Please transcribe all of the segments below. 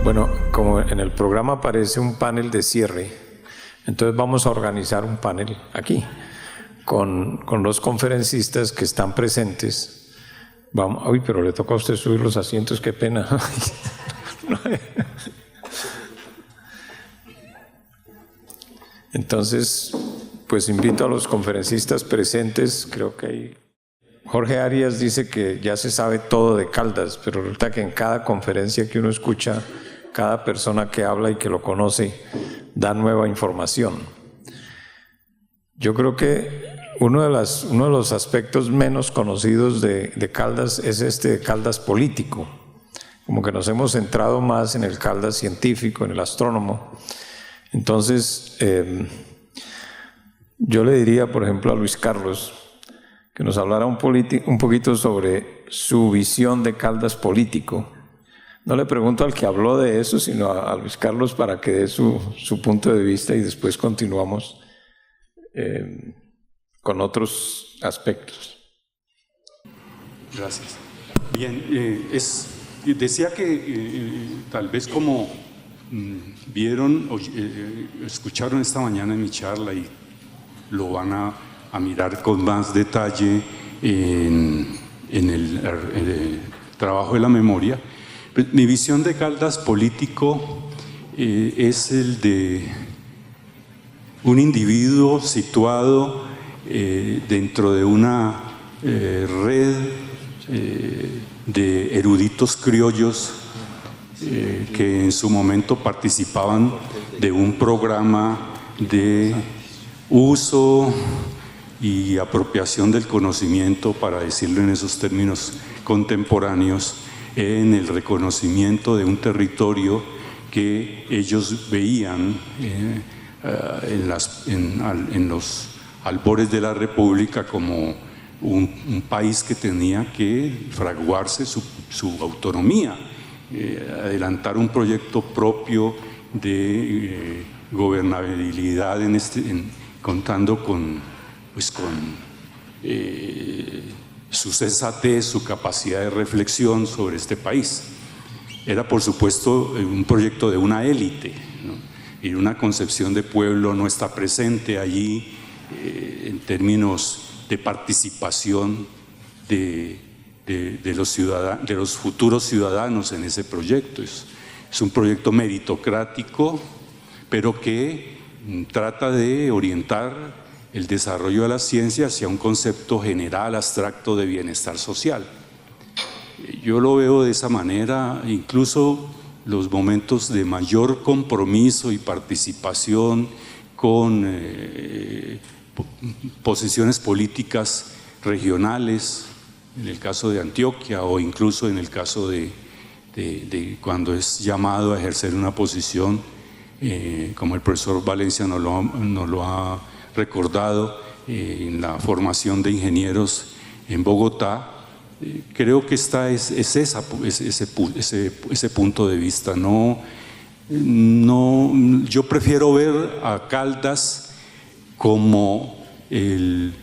Bueno, como en el programa aparece un panel de cierre, entonces vamos a organizar un panel aquí con los conferencistas que están presentes. Vamos, uy, pero le toca a usted subir los asientos, qué pena. Entonces, pues invito a los conferencistas presentes, creo que hay... Jorge Arias dice que ya se sabe todo de Caldas, pero resulta que en cada conferencia que uno escucha, cada persona que habla y que lo conoce da nueva información. Yo creo que uno de los aspectos menos conocidos de Caldas es este de Caldas político. Como que nos hemos centrado más en el Caldas científico, en el astrónomo. Entonces, yo le diría, por ejemplo, a Luis Carlos, que nos hablara un poquito sobre su visión de Caldas político. No le pregunto al que habló de eso, sino a Luis Carlos para que dé su punto de vista y después continuamos con otros aspectos. Gracias. Bien, decía que tal vez como vieron o escucharon esta mañana en mi charla y lo van a mirar con más detalle en el trabajo de la memoria. Mi visión de Caldas político es el de un individuo situado dentro de una red de eruditos criollos que en su momento participaban de un programa de uso y apropiación del conocimiento, para decirlo en esos términos contemporáneos, en el reconocimiento de un territorio que ellos veían en los albores de la República como un país que tenía que fraguarse su autonomía, adelantar un proyecto propio de gobernabilidad contando con su sensatez, su capacidad de reflexión sobre este país. Era, por supuesto, un proyecto de una élite, ¿no? Y una concepción de pueblo no está presente allí en términos de participación de los futuros ciudadanos en ese proyecto. Es un proyecto meritocrático, pero que trata de orientar el desarrollo de la ciencia hacia un concepto general, abstracto de bienestar social. Yo lo veo de esa manera. Incluso los momentos de mayor compromiso y participación con posiciones políticas regionales, en el caso de Antioquia o incluso en el caso de cuando es llamado a ejercer una posición, como el profesor Valencia nos lo ha recordado, en la formación de ingenieros en Bogotá. Creo que ese punto de vista. Yo prefiero ver a Caldas como el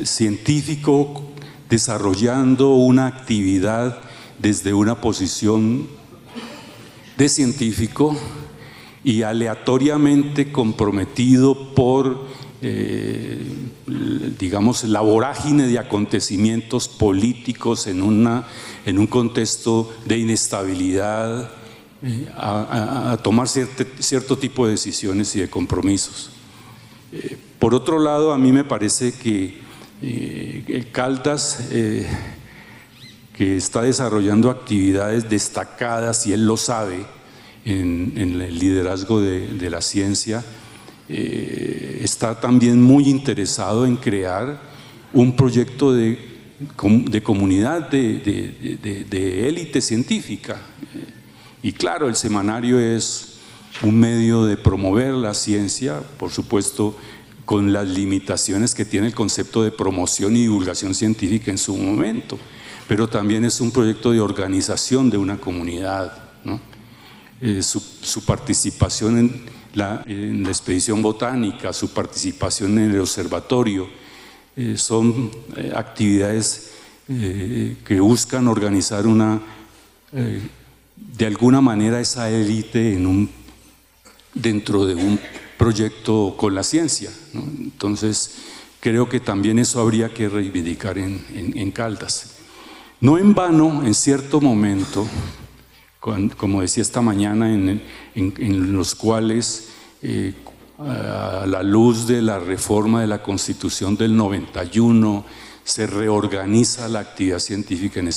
científico desarrollando una actividad desde una posición de científico y aleatoriamente comprometido por, digamos, la vorágine de acontecimientos políticos en un contexto de inestabilidad, a tomar cierto tipo de decisiones y de compromisos. Por otro lado, a mí me parece que Caldas, que está desarrollando actividades destacadas, y él lo sabe, en el liderazgo de la ciencia, está también muy interesado en crear un proyecto de comunidad, de élite científica. Y claro, el semanario es un medio de promover la ciencia, por supuesto, con las limitaciones que tiene el concepto de promoción y divulgación científica en su momento, pero también es un proyecto de organización de una comunidad, ¿no? Su participación en la expedición botánica, su participación en el observatorio, son actividades que buscan organizar de alguna manera esa élite dentro de un proyecto con la ciencia, ¿no? Entonces, creo que también eso habría que reivindicar en Caldas. No en vano, en cierto momento, como decía esta mañana, en los cuales, a la luz de la reforma de la Constitución del 91, se reorganiza la actividad científica en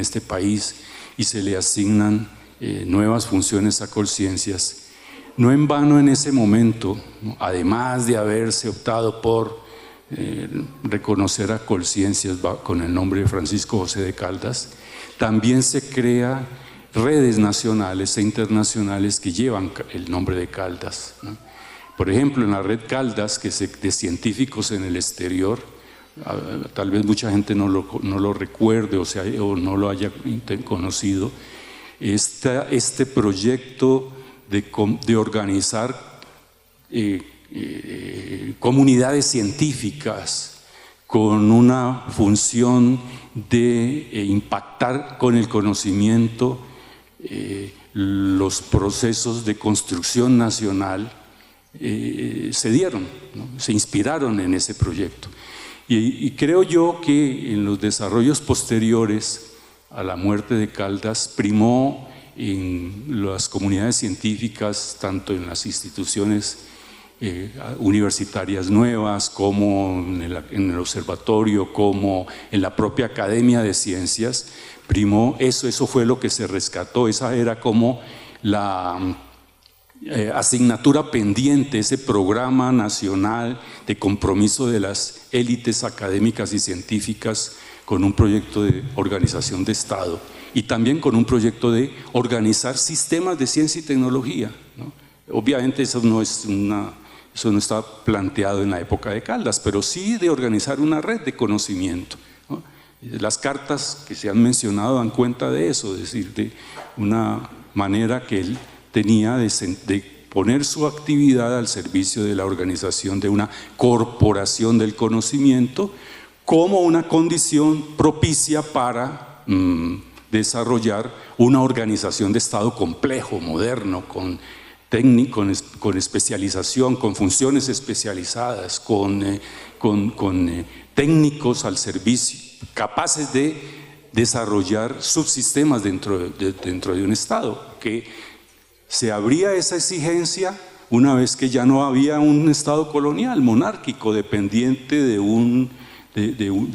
este país y se le asignan nuevas funciones a Colciencias. No en vano en ese momento, además de haberse optado por reconocer a Colciencias con el nombre de Francisco José de Caldas, también se crea redes nacionales e internacionales que llevan el nombre de Caldas, ¿no? Por ejemplo, en la red Caldas, de científicos en el exterior, tal vez mucha gente no lo recuerde o no lo haya conocido, este proyecto de organizar comunidades científicas con una función de impactar con el conocimiento los procesos de construcción nacional, se dieron, ¿no? Se inspiraron en ese proyecto. Y creo yo que en los desarrollos posteriores a la muerte de Caldas primó en las comunidades científicas, tanto en las instituciones universitarias nuevas, como en el observatorio, como en la propia Academia de Ciencias, primó eso fue lo que se rescató, esa era como la asignatura pendiente, ese programa nacional de compromiso de las élites académicas y científicas con un proyecto de organización de Estado y también con un proyecto de organizar sistemas de ciencia y tecnología, ¿no? Obviamente eso no está planteado en la época de Caldas, pero sí de organizar una red de conocimiento, ¿no? Las cartas que se han mencionado dan cuenta de eso, es decir, de una manera que él tenía de poner su actividad al servicio de la organización de una corporación del conocimiento como una condición propicia para desarrollar una organización de Estado complejo, moderno, con especialización, con funciones especializadas, con técnicos al servicio, capaces de desarrollar subsistemas dentro de un Estado, que se abría esa exigencia una vez que ya no había un Estado colonial, monárquico, dependiente de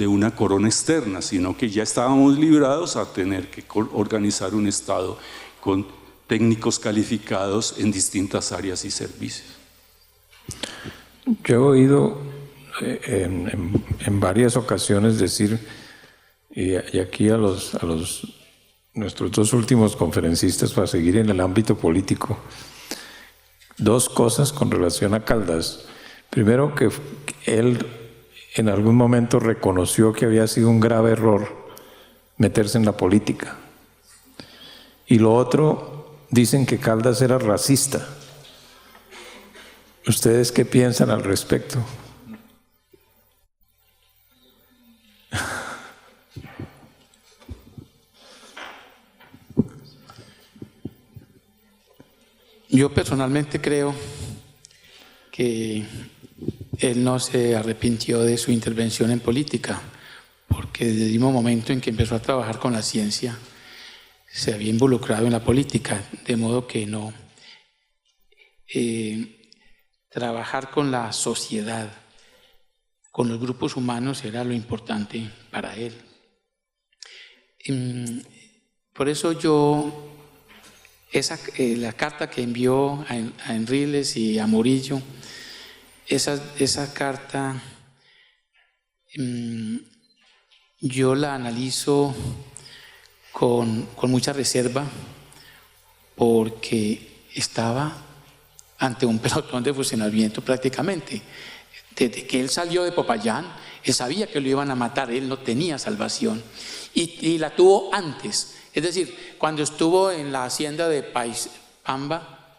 una corona externa, sino que ya estábamos librados a tener que organizar un Estado con técnicos calificados en distintas áreas y servicios. Yo he oído en varias ocasiones decir, y aquí a nuestros dos últimos conferencistas, para seguir en el ámbito político, dos cosas con relación a Caldas. Primero, que él en algún momento reconoció que había sido un grave error meterse en la política. Y lo otro, dicen que Caldas era racista. ¿Ustedes qué piensan al respecto? Yo personalmente creo que él no se arrepintió de su intervención en política, porque desde el mismo momento en que empezó a trabajar con la ciencia, se había involucrado en la política, de modo que no. Trabajar con la sociedad, con los grupos humanos, era lo importante para él. Por eso la carta que envió a Enríquez y a Murillo, esa carta yo la analizo con mucha reserva, porque estaba ante un pelotón de fusilamiento prácticamente. Desde que él salió de Popayán, él sabía que lo iban a matar, él no tenía salvación, y la tuvo antes. Es decir, cuando estuvo en la hacienda de País Pamba,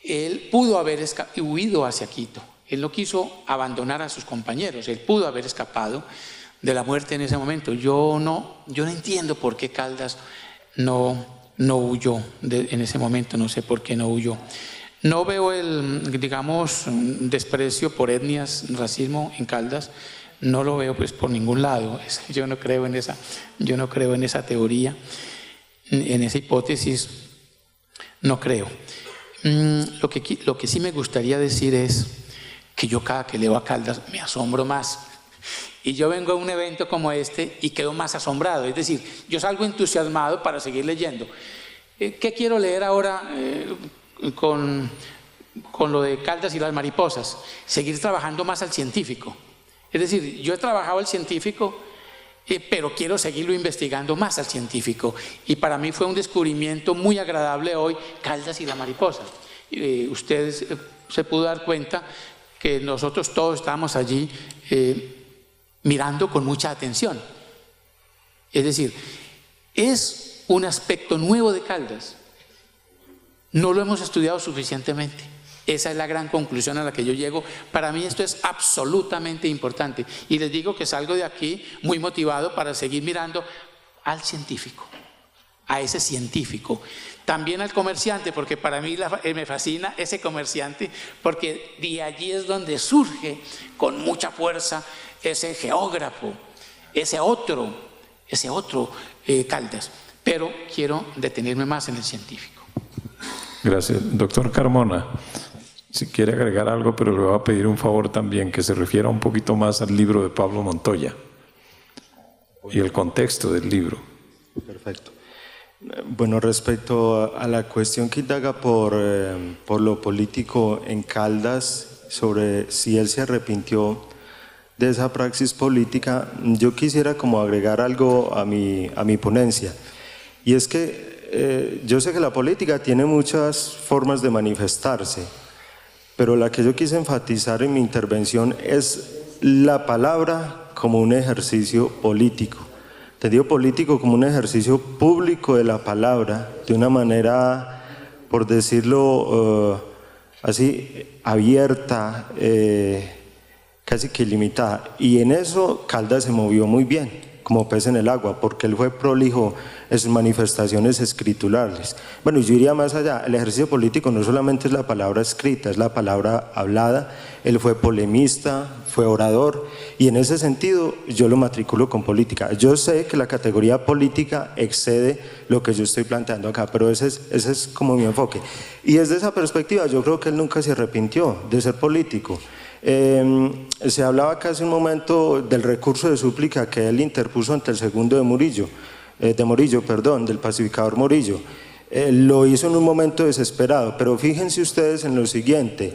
él pudo haber huido hacia Quito. Él no quiso abandonar a sus compañeros, él pudo haber escapado de la muerte en ese momento. Yo no entiendo por qué Caldas no huyó en ese momento, no sé por qué no huyó. No veo el, digamos, desprecio por etnias, racismo en Caldas, no lo veo pues por ningún lado. Yo no creo en esa teoría, en esa hipótesis, no creo. Lo que sí me gustaría decir es que yo cada que leo a Caldas me asombro más. Y yo vengo a un evento como este y quedo más asombrado. Es decir, yo salgo entusiasmado para seguir leyendo. ¿Qué quiero leer ahora con lo de Caldas y las mariposas? Seguir trabajando más al científico. Es decir, yo he trabajado al científico, pero quiero seguirlo investigando más al científico. Y para mí fue un descubrimiento muy agradable hoy, Caldas y la mariposa. Ustedes se pudo dar cuenta que nosotros todos estábamos allí mirando con mucha atención. Es decir, es un aspecto nuevo de Caldas. No lo hemos estudiado suficientemente. Esa es la gran conclusión a la que yo llego. Para mí esto es absolutamente importante. Y les digo que salgo de aquí muy motivado para seguir mirando al científico, a ese científico. También al comerciante, porque para mí me fascina ese comerciante, porque de allí es donde surge con mucha fuerza ese geógrafo, ese otro Caldas. Pero quiero detenerme más en el científico. Gracias. Doctor Carmona, si quiere agregar algo, pero le voy a pedir un favor también, que se refiera un poquito más al libro de Pablo Montoya y el contexto del libro. Perfecto. Bueno, respecto a la cuestión que indaga por lo político en Caldas, sobre si él se arrepintió de esa praxis política, yo quisiera como agregar algo a mi ponencia. Y es que yo sé que la política tiene muchas formas de manifestarse, pero la que yo quise enfatizar en mi intervención es la palabra como un ejercicio político. Entendido político como un ejercicio público de la palabra, de una manera, por decirlo así, abierta, casi que ilimitada. Y en eso Caldas se movió muy bien, como pez en el agua, porque él fue prolijo en sus manifestaciones escriturales. Bueno, yo iría más allá. El ejercicio político no solamente es la palabra escrita, es la palabra hablada. Él fue polemista, fue orador, y en ese sentido yo lo matriculo con política. Yo sé que la categoría política excede lo que yo estoy planteando acá, pero ese es como mi enfoque. Y desde esa perspectiva yo creo que él nunca se arrepintió de ser político. Se hablaba acá hace un momento del recurso de súplica que él interpuso ante el segundo de Morillo, del pacificador Morillo. Lo hizo en un momento desesperado, pero fíjense ustedes en lo siguiente.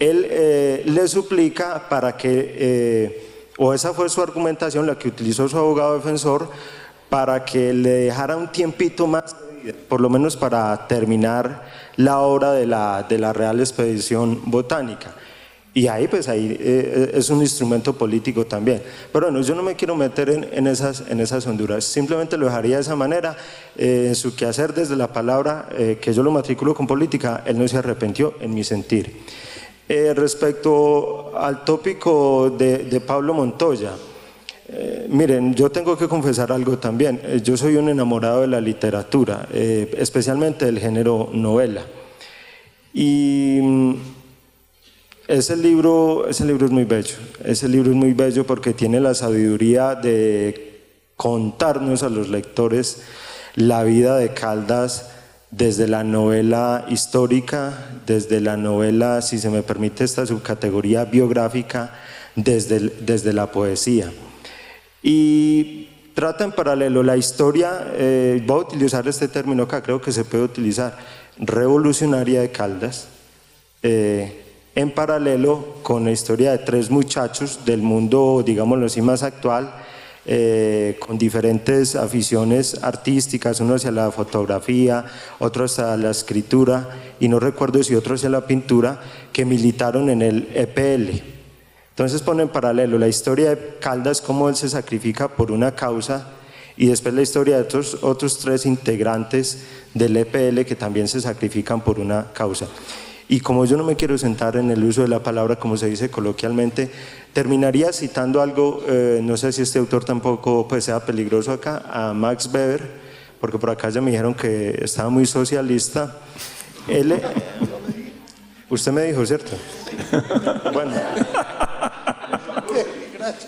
Él le suplica para que, o esa fue su argumentación, la que utilizó su abogado defensor, para que le dejara un tiempito más, por lo menos para terminar la obra de la Real Expedición Botánica. Y ahí pues es un instrumento político también. Pero bueno, yo no me quiero meter en esas honduras, simplemente lo dejaría de esa manera. En su quehacer desde la palabra, que yo lo matriculo con política, él no se arrepintió en mi sentir. Respecto al tópico de Pablo Montoya, miren, yo tengo que confesar algo también. Yo soy un enamorado de la literatura, especialmente del género novela. Y ese libro es muy bello. Ese libro es muy bello porque tiene la sabiduría de contarnos a los lectores la vida de Caldas desde la novela histórica, desde la novela, si se me permite esta subcategoría biográfica, desde la poesía. Y trata en paralelo la historia, voy a utilizar este término acá, creo que se puede utilizar, revolucionaria de Caldas, en paralelo con la historia de tres muchachos del mundo, digámoslo así, más actual, con diferentes aficiones artísticas, uno hacia la fotografía, otro hacia la escritura, y no recuerdo si otro hacia la pintura, que militaron en el EPL. Entonces pone en paralelo la historia de Caldas, cómo él se sacrifica por una causa, y después la historia de otros tres integrantes del EPL que también se sacrifican por una causa. Y como yo no me quiero sentar en el uso de la palabra, como se dice coloquialmente, terminaría citando algo, no sé si este autor tampoco pues, sea peligroso acá, a Max Weber, porque por acá ya me dijeron que estaba muy socialista. Él, usted me dijo, ¿cierto? Bueno,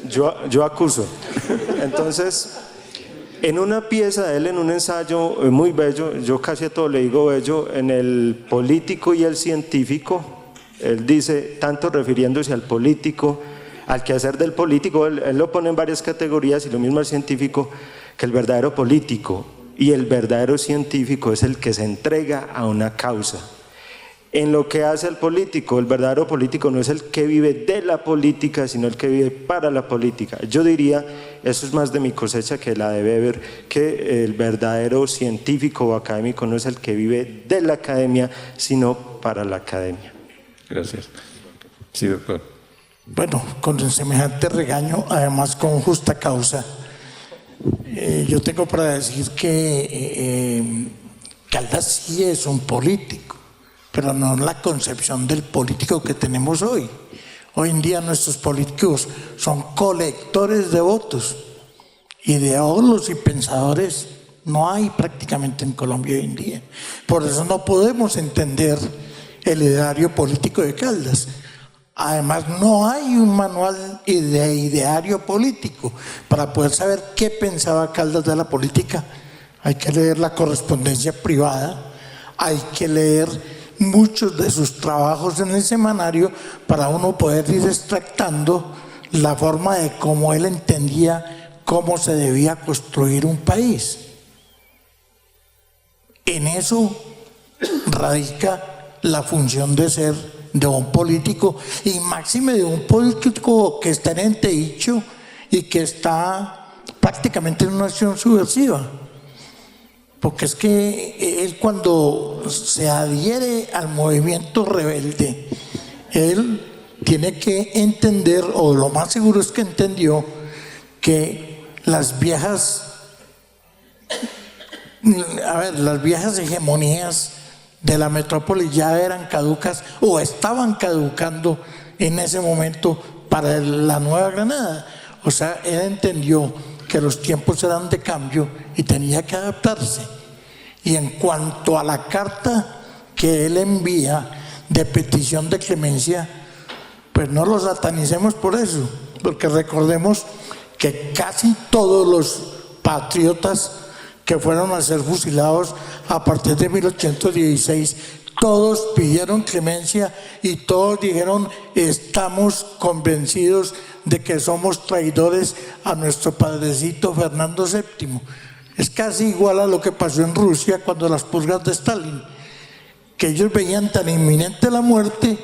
yo acuso. Entonces, en una pieza de él, en un ensayo muy bello, yo casi a todo le digo bello, en el político y el científico, él dice, tanto refiriéndose al político, al quehacer del político, él lo pone en varias categorías y lo mismo al científico, que el verdadero político y el verdadero científico es el que se entrega a una causa. En lo que hace el político, el verdadero político no es el que vive de la política, sino el que vive para la política. Yo diría, eso es más de mi cosecha que la de Weber, que el verdadero científico o académico no es el que vive de la academia, sino para la academia. Gracias. Sí, doctor. Bueno, con semejante regaño, además con justa causa, yo tengo para decir que Caldas sí es un político, pero no la concepción del político que tenemos hoy. Hoy en día nuestros políticos son colectores de votos, ideólogos y pensadores no hay prácticamente en Colombia hoy en día. Por eso no podemos entender el ideario político de Caldas. Además, no hay un manual de ideario político. Para poder saber qué pensaba Caldas de la política, hay que leer la correspondencia privada, hay que leer muchos de sus trabajos en el semanario para uno poder ir extractando la forma de cómo él entendía cómo se debía construir un país. En eso radica la función de ser de un político, y máxime de un político que está en entredicho y que está prácticamente en una acción subversiva. Porque es que él, cuando se adhiere al movimiento rebelde, él tiene que entender, o lo más seguro es que entendió, que las viejas hegemonías de la metrópoli ya eran caducas o estaban caducando en ese momento para la Nueva Granada. O sea, él entendió que los tiempos eran de cambio y tenía que adaptarse. Y en cuanto a la carta que él envía de petición de clemencia, pues no lo satanicemos por eso, porque recordemos que casi todos los patriotas que fueron a ser fusilados a partir de 1816, todos pidieron clemencia y todos dijeron: estamos convencidos de que somos traidores a nuestro padrecito Fernando VII. Es casi igual a lo que pasó en Rusia cuando las purgas de Stalin, que ellos veían tan inminente la muerte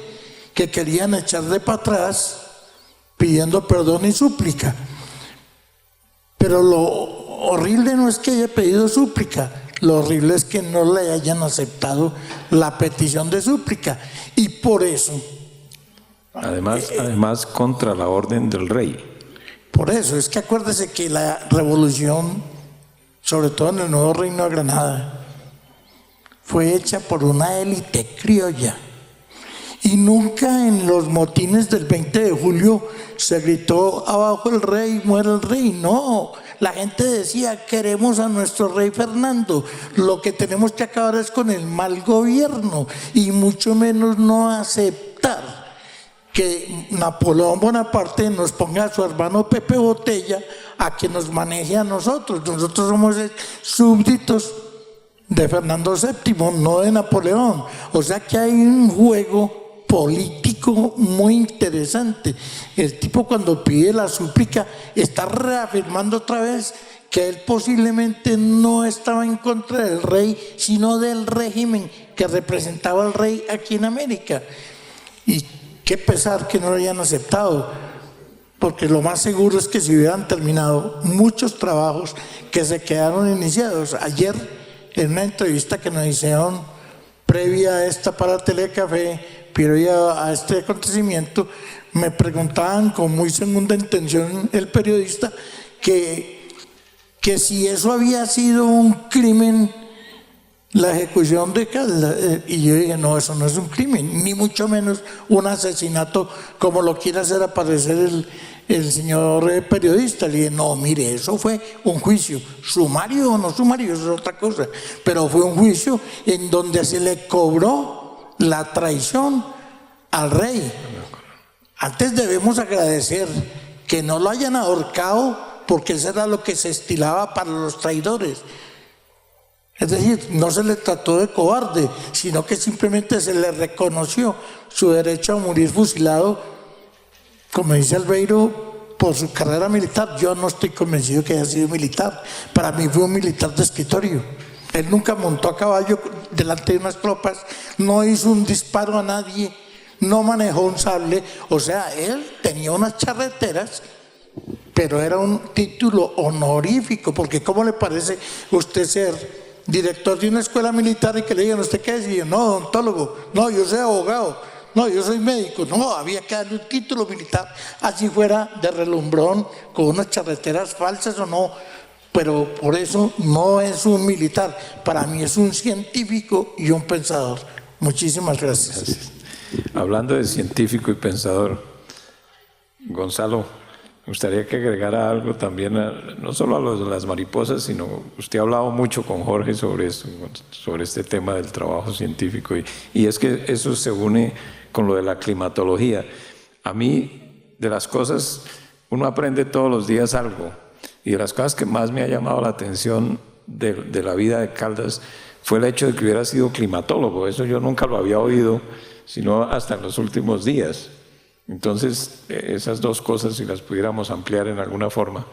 que querían echarle para atrás pidiendo perdón y súplica. Pero lo horrible no es que haya pedido súplica, lo horrible es que no le hayan aceptado la petición de súplica. Y por eso, además contra la orden del rey. Por eso, es que acuérdese que la revolución, sobre todo en el Nuevo Reino de Granada, fue hecha por una élite criolla. Y nunca en los motines del 20 de julio se gritó: abajo el rey, muere el rey. No, la gente decía: queremos a nuestro rey Fernando, lo que tenemos que acabar es con el mal gobierno, y mucho menos no aceptar que Napoleón Bonaparte nos ponga a su hermano Pepe Botella a que nos maneje a nosotros. Nosotros somos súbditos de Fernando VII, no de Napoleón. O sea que hay un juego político muy interesante. El tipo, cuando pide la súplica, está reafirmando otra vez que él posiblemente no estaba en contra del rey, sino del régimen que representaba al rey aquí en América. Y qué pesar que no lo hayan aceptado, porque lo más seguro es que se hubieran terminado muchos trabajos que se quedaron iniciados. Ayer, en una entrevista que nos hicieron previa a esta para Telecafé, pero ya a este acontecimiento, me preguntaban con muy segunda intención el periodista que si eso había sido un crimen la ejecución de Caldas. Y yo dije, no, eso no es un crimen, ni mucho menos un asesinato como lo quiere hacer aparecer el señor periodista. Le dije, no, mire, eso fue un juicio, sumario o no sumario, eso es otra cosa, pero fue un juicio en donde se le cobró la traición al rey. Antes debemos agradecer que no lo hayan ahorcado, porque eso era lo que se estilaba para los traidores. Es decir, no se le trató de cobarde, sino que simplemente se le reconoció su derecho a morir fusilado, como dice Albeiro, por su carrera militar. Yo no estoy convencido que haya sido militar. Para mí fue un militar de escritorio. Él nunca montó a caballo delante de unas tropas, no hizo un disparo a nadie, no manejó un sable. O sea, él tenía unas charreteras, pero era un título honorífico, porque ¿cómo le parece usted ser director de una escuela militar y que le digan, ¿usted qué es? Y yo, no, odontólogo, no, yo soy abogado, no, yo soy médico. No, había que darle un título militar, así fuera de relumbrón, con unas charreteras falsas o no, pero por eso no es un militar. Para mí es un científico y un pensador. Muchísimas gracias. Gracias. Hablando de científico y pensador, Gonzalo, me gustaría que agregara algo también, no solo a las mariposas, sino usted ha hablado mucho con Jorge sobre esto, sobre este tema del trabajo científico, y es que eso se une con lo de la climatología. A mí, de las cosas, uno aprende todos los días algo, y de las cosas que más me ha llamado la atención de la vida de Caldas fue el hecho de que hubiera sido climatólogo. Eso yo nunca lo había oído, sino hasta en los últimos días. Entonces, esas dos cosas, si las pudiéramos ampliar en alguna forma.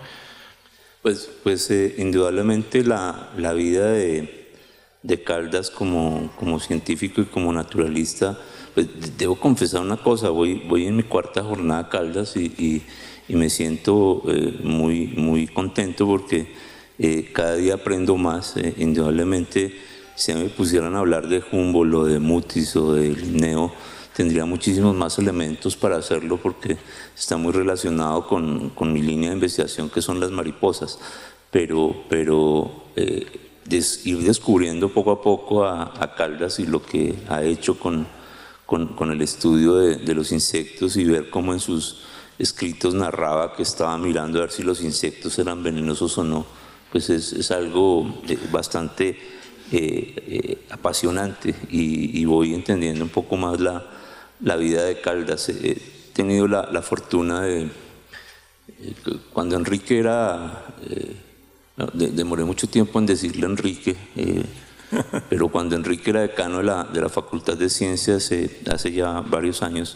Pues indudablemente la vida de Caldas como científico y como naturalista, pues debo confesar una cosa, voy en mi cuarta jornada a Caldas y me siento muy contento porque cada día aprendo más. Indudablemente, si me pusieran a hablar de Humboldt o de Mutis o de Linneo, tendría muchísimos más elementos para hacerlo porque está muy relacionado con mi línea de investigación, que son las mariposas, pero ir descubriendo poco a poco a Caldas y lo que ha hecho con el estudio de los insectos, y ver cómo en sus escritos narraba que estaba mirando a ver si los insectos eran venenosos o no, pues es algo bastante apasionante, y voy entendiendo un poco más la vida de Caldas. He tenido la fortuna de, cuando Enrique era, demoré mucho tiempo en decirle Enrique, pero cuando Enrique era decano de la Facultad de Ciencias, hace ya varios años,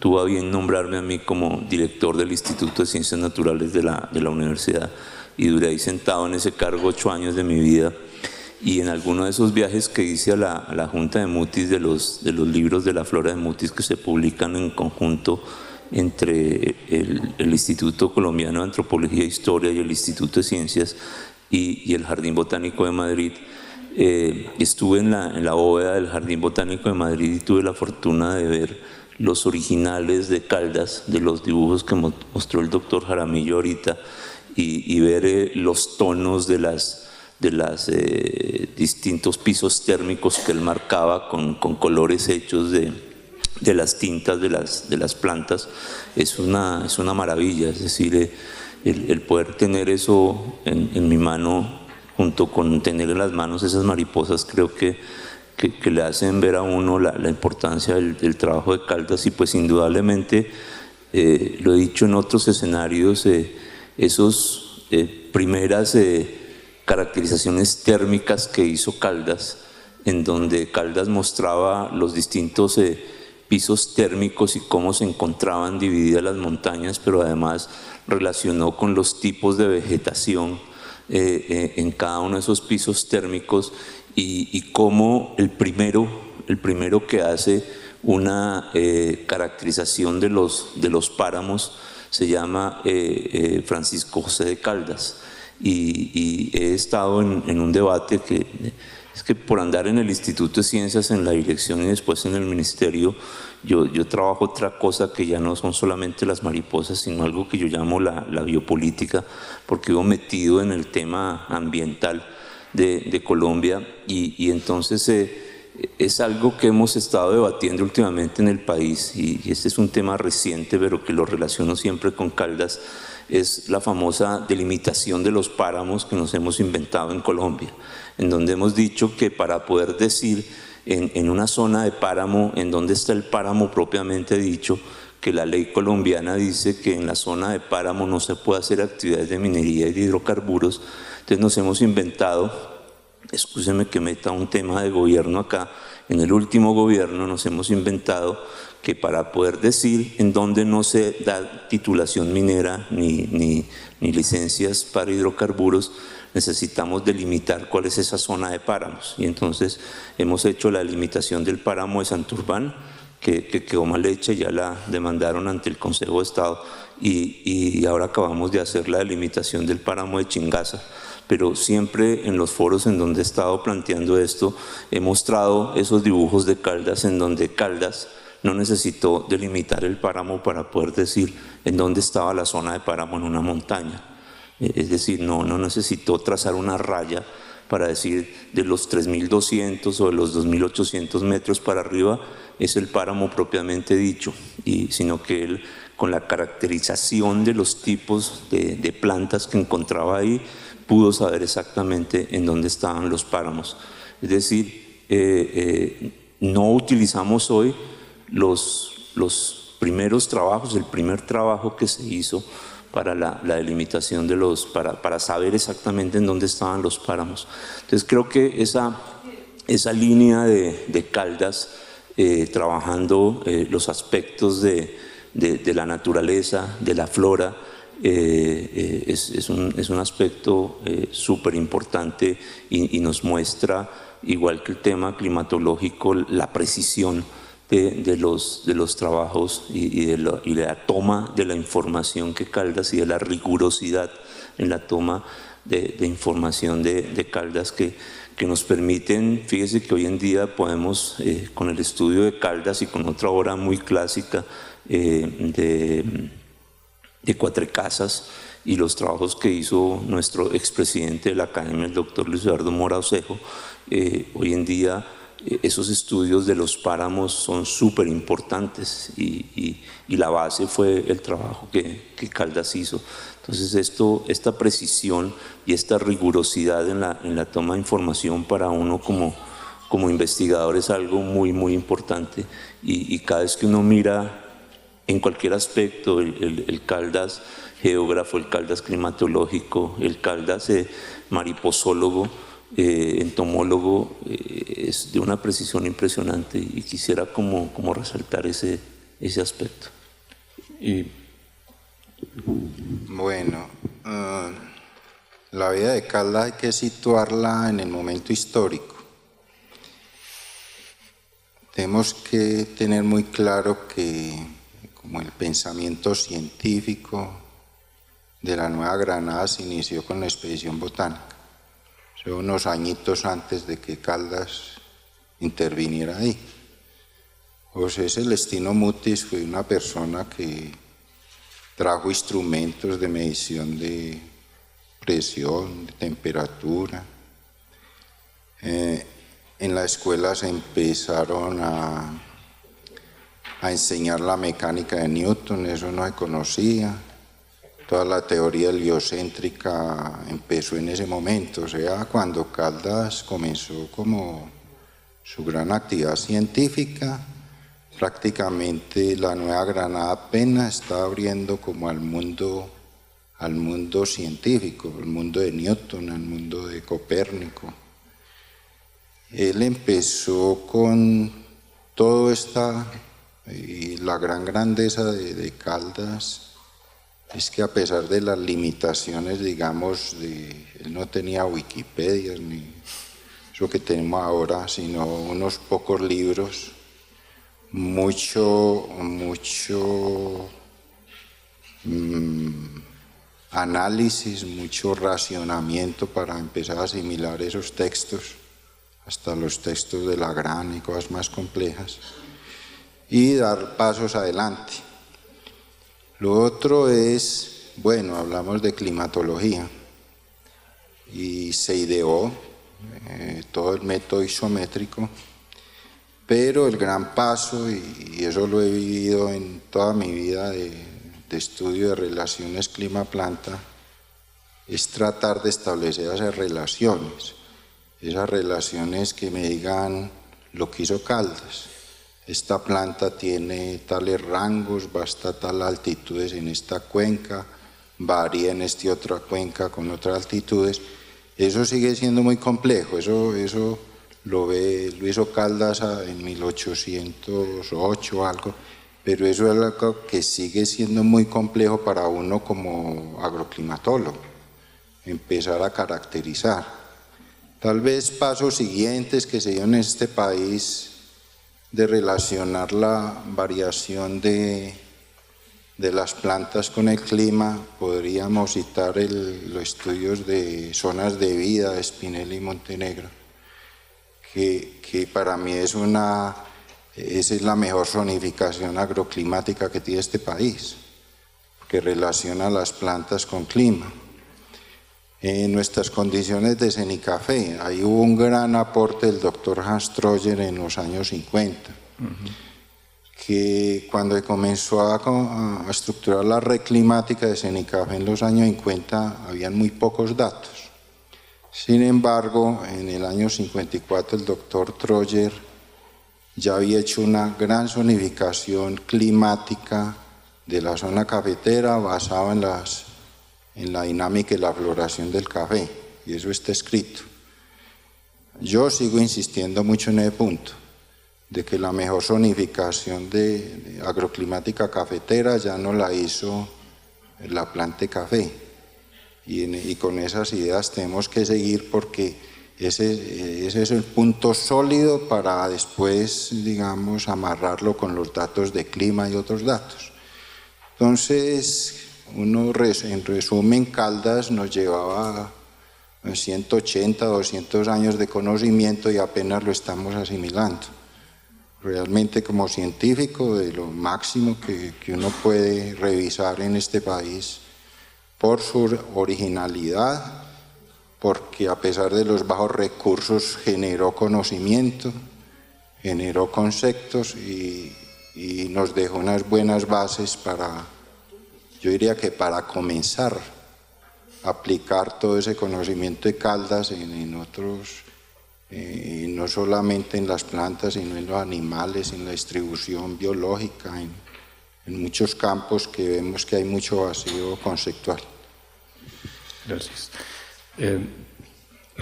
tuvo a bien nombrarme a mí como director del Instituto de Ciencias Naturales de la universidad, y duré ahí sentado en ese cargo 8 años de mi vida. Y en alguno de esos viajes que hice a la Junta de Mutis, de los libros de la flora de Mutis que se publican en conjunto entre el Instituto Colombiano de Antropología e Historia y el Instituto de Ciencias y el Jardín Botánico de Madrid, estuve en la bóveda del Jardín Botánico de Madrid y tuve la fortuna de ver los originales de Caldas, de los dibujos que mostró el doctor Jaramillo ahorita, y ver los tonos de los distintos pisos térmicos que él marcaba con colores hechos de las tintas de las plantas. Es una maravilla, es decir, el poder tener eso en mi mano, junto con tener en las manos esas mariposas, creo que le hacen ver a uno la importancia del trabajo de Caldas. Y pues indudablemente, lo he dicho en otros escenarios, esos primeras caracterizaciones térmicas que hizo Caldas, en donde Caldas mostraba los distintos pisos térmicos y cómo se encontraban divididas las montañas, pero además relacionó con los tipos de vegetación en cada uno de esos pisos térmicos, y cómo el primero que hace una caracterización de los páramos se llama Francisco José de Caldas. Y he estado en un debate que es que por andar en el Instituto de Ciencias, en la dirección y después en el ministerio, yo trabajo otra cosa que ya no son solamente las mariposas, sino algo que yo llamo la biopolítica, porque vivo metido en el tema ambiental. de Colombia, y entonces es algo que hemos estado debatiendo últimamente en el país, y este es un tema reciente, pero que lo relaciono siempre con Caldas, es la famosa delimitación de los páramos que nos hemos inventado en Colombia, en donde hemos dicho que para poder decir en una zona de páramo, en donde está el páramo propiamente dicho, que la ley colombiana dice que en la zona de páramo no se puede hacer actividades de minería y de hidrocarburos. Entonces nos hemos inventado, excúseme que meta un tema de gobierno acá, en el último gobierno nos hemos inventado que para poder decir en dónde no se da titulación minera ni licencias para hidrocarburos, necesitamos delimitar cuál es esa zona de páramos. Y entonces hemos hecho la delimitación del páramo de Santurbán, que quedó mal hecha, ya la demandaron ante el Consejo de Estado, y ahora acabamos de hacer la delimitación del páramo de Chingaza. Pero siempre en los foros en donde he estado planteando esto, he mostrado esos dibujos de Caldas en donde Caldas no necesitó delimitar el páramo para poder decir en dónde estaba la zona de páramo en una montaña. Es decir, no necesitó trazar una raya para decir de los 3.200 o de los 2.800 metros para arriba es el páramo propiamente dicho, sino que él, con la caracterización de los tipos de plantas que encontraba ahí, pudo saber exactamente en dónde estaban los páramos. Es decir, no utilizamos hoy los primeros trabajos, el primer trabajo que se hizo para la delimitación de para saber exactamente en dónde estaban los páramos. Entonces creo que esa línea de Caldas, trabajando los aspectos de la naturaleza, de la flora, es un aspecto súper importante y nos muestra, igual que el tema climatológico, la precisión de los trabajos y de la toma de la información que Caldas, y de la rigurosidad en la toma de información de Caldas que nos permiten. Fíjese que hoy en día podemos, con el estudio de Caldas y con otra obra muy clásica de Cuatro Casas, y los trabajos que hizo nuestro expresidente de la Academia, el doctor Luis Eduardo Mora Osejo, hoy en día esos estudios de los páramos son súper importantes, y la base fue el trabajo que Caldas hizo. Entonces esta precisión y esta rigurosidad en la toma de información para uno como investigador es algo muy, muy importante, y cada vez que uno mira en cualquier aspecto, el Caldas geógrafo, el Caldas climatológico, el Caldas mariposólogo, entomólogo, es de una precisión impresionante, y quisiera como resaltar ese aspecto. Bueno, la vida de Caldas hay que situarla en el momento histórico. Tenemos que tener muy claro que como el pensamiento científico de la Nueva Granada se inició con la expedición botánica, o sea, unos añitos antes de que Caldas interviniera ahí. José Celestino Mutis fue una persona que trajo instrumentos de medición de presión, de temperatura. En la escuela se empezaron a enseñar la mecánica de Newton, eso no se conocía. Toda la teoría heliocéntrica empezó en ese momento, o sea, cuando Caldas comenzó como su gran actividad científica, prácticamente la Nueva Granada apenas está abriendo como al mundo científico, al mundo de Newton, al mundo de Copérnico. Él empezó con todo y la gran grandeza de Caldas es que a pesar de las limitaciones, digamos, él no tenía Wikipedia ni eso que tenemos ahora, sino unos pocos libros, mucho análisis, mucho racionamiento para empezar a asimilar esos textos, hasta los textos de Lagrange y cosas más complejas, y dar pasos adelante. Lo otro es, bueno, hablamos de climatología, y se ideó todo el método isométrico, pero el gran paso, y eso lo he vivido en toda mi vida de estudio de relaciones clima-planta, es tratar de establecer esas relaciones que me digan lo que hizo Caldas. Esta planta tiene tales rangos, va hasta tal altitudes en esta cuenca, varía en esta otra cuenca con otras altitudes. Eso sigue siendo muy complejo, eso lo hizo Caldas en 1808 o algo, pero eso es algo que sigue siendo muy complejo para uno como agroclimatólogo, empezar a caracterizar. Tal vez pasos siguientes que se dieron en este país de relacionar la variación de las plantas con el clima, podríamos citar los estudios de zonas de vida de Spinelli y Montenegro, que para mí esa es la mejor zonificación agroclimática que tiene este país, que relaciona las plantas con clima. En nuestras condiciones de cenicafé, ahí hubo un gran aporte del doctor Hans Trojer en los años 50, que cuando comenzó a estructurar la red climática de cenicafé en los años 50, habían muy pocos datos. Sin embargo, en el año 54 el doctor Trojer ya había hecho una gran zonificación climática de la zona cafetera basada en la dinámica y la floración del café, y eso está escrito. Yo sigo insistiendo mucho en ese punto, de que la mejor zonificación de agroclimática cafetera ya no la hizo la planta de café, y con esas ideas tenemos que seguir, porque ese es el punto sólido para después, digamos, amarrarlo con los datos de clima y otros datos. Entonces, en resumen, Caldas nos llevaba 180, 200 años de conocimiento y apenas lo estamos asimilando. Realmente, como científico, de lo máximo que uno puede revisar en este país, por su originalidad, porque a pesar de los bajos recursos generó conocimiento, generó conceptos y nos dejó unas buenas bases para, yo diría que para comenzar a aplicar todo ese conocimiento de Caldas en otros, no solamente en las plantas, sino en los animales, en la distribución biológica, en muchos campos que vemos que hay mucho vacío conceptual. Gracias.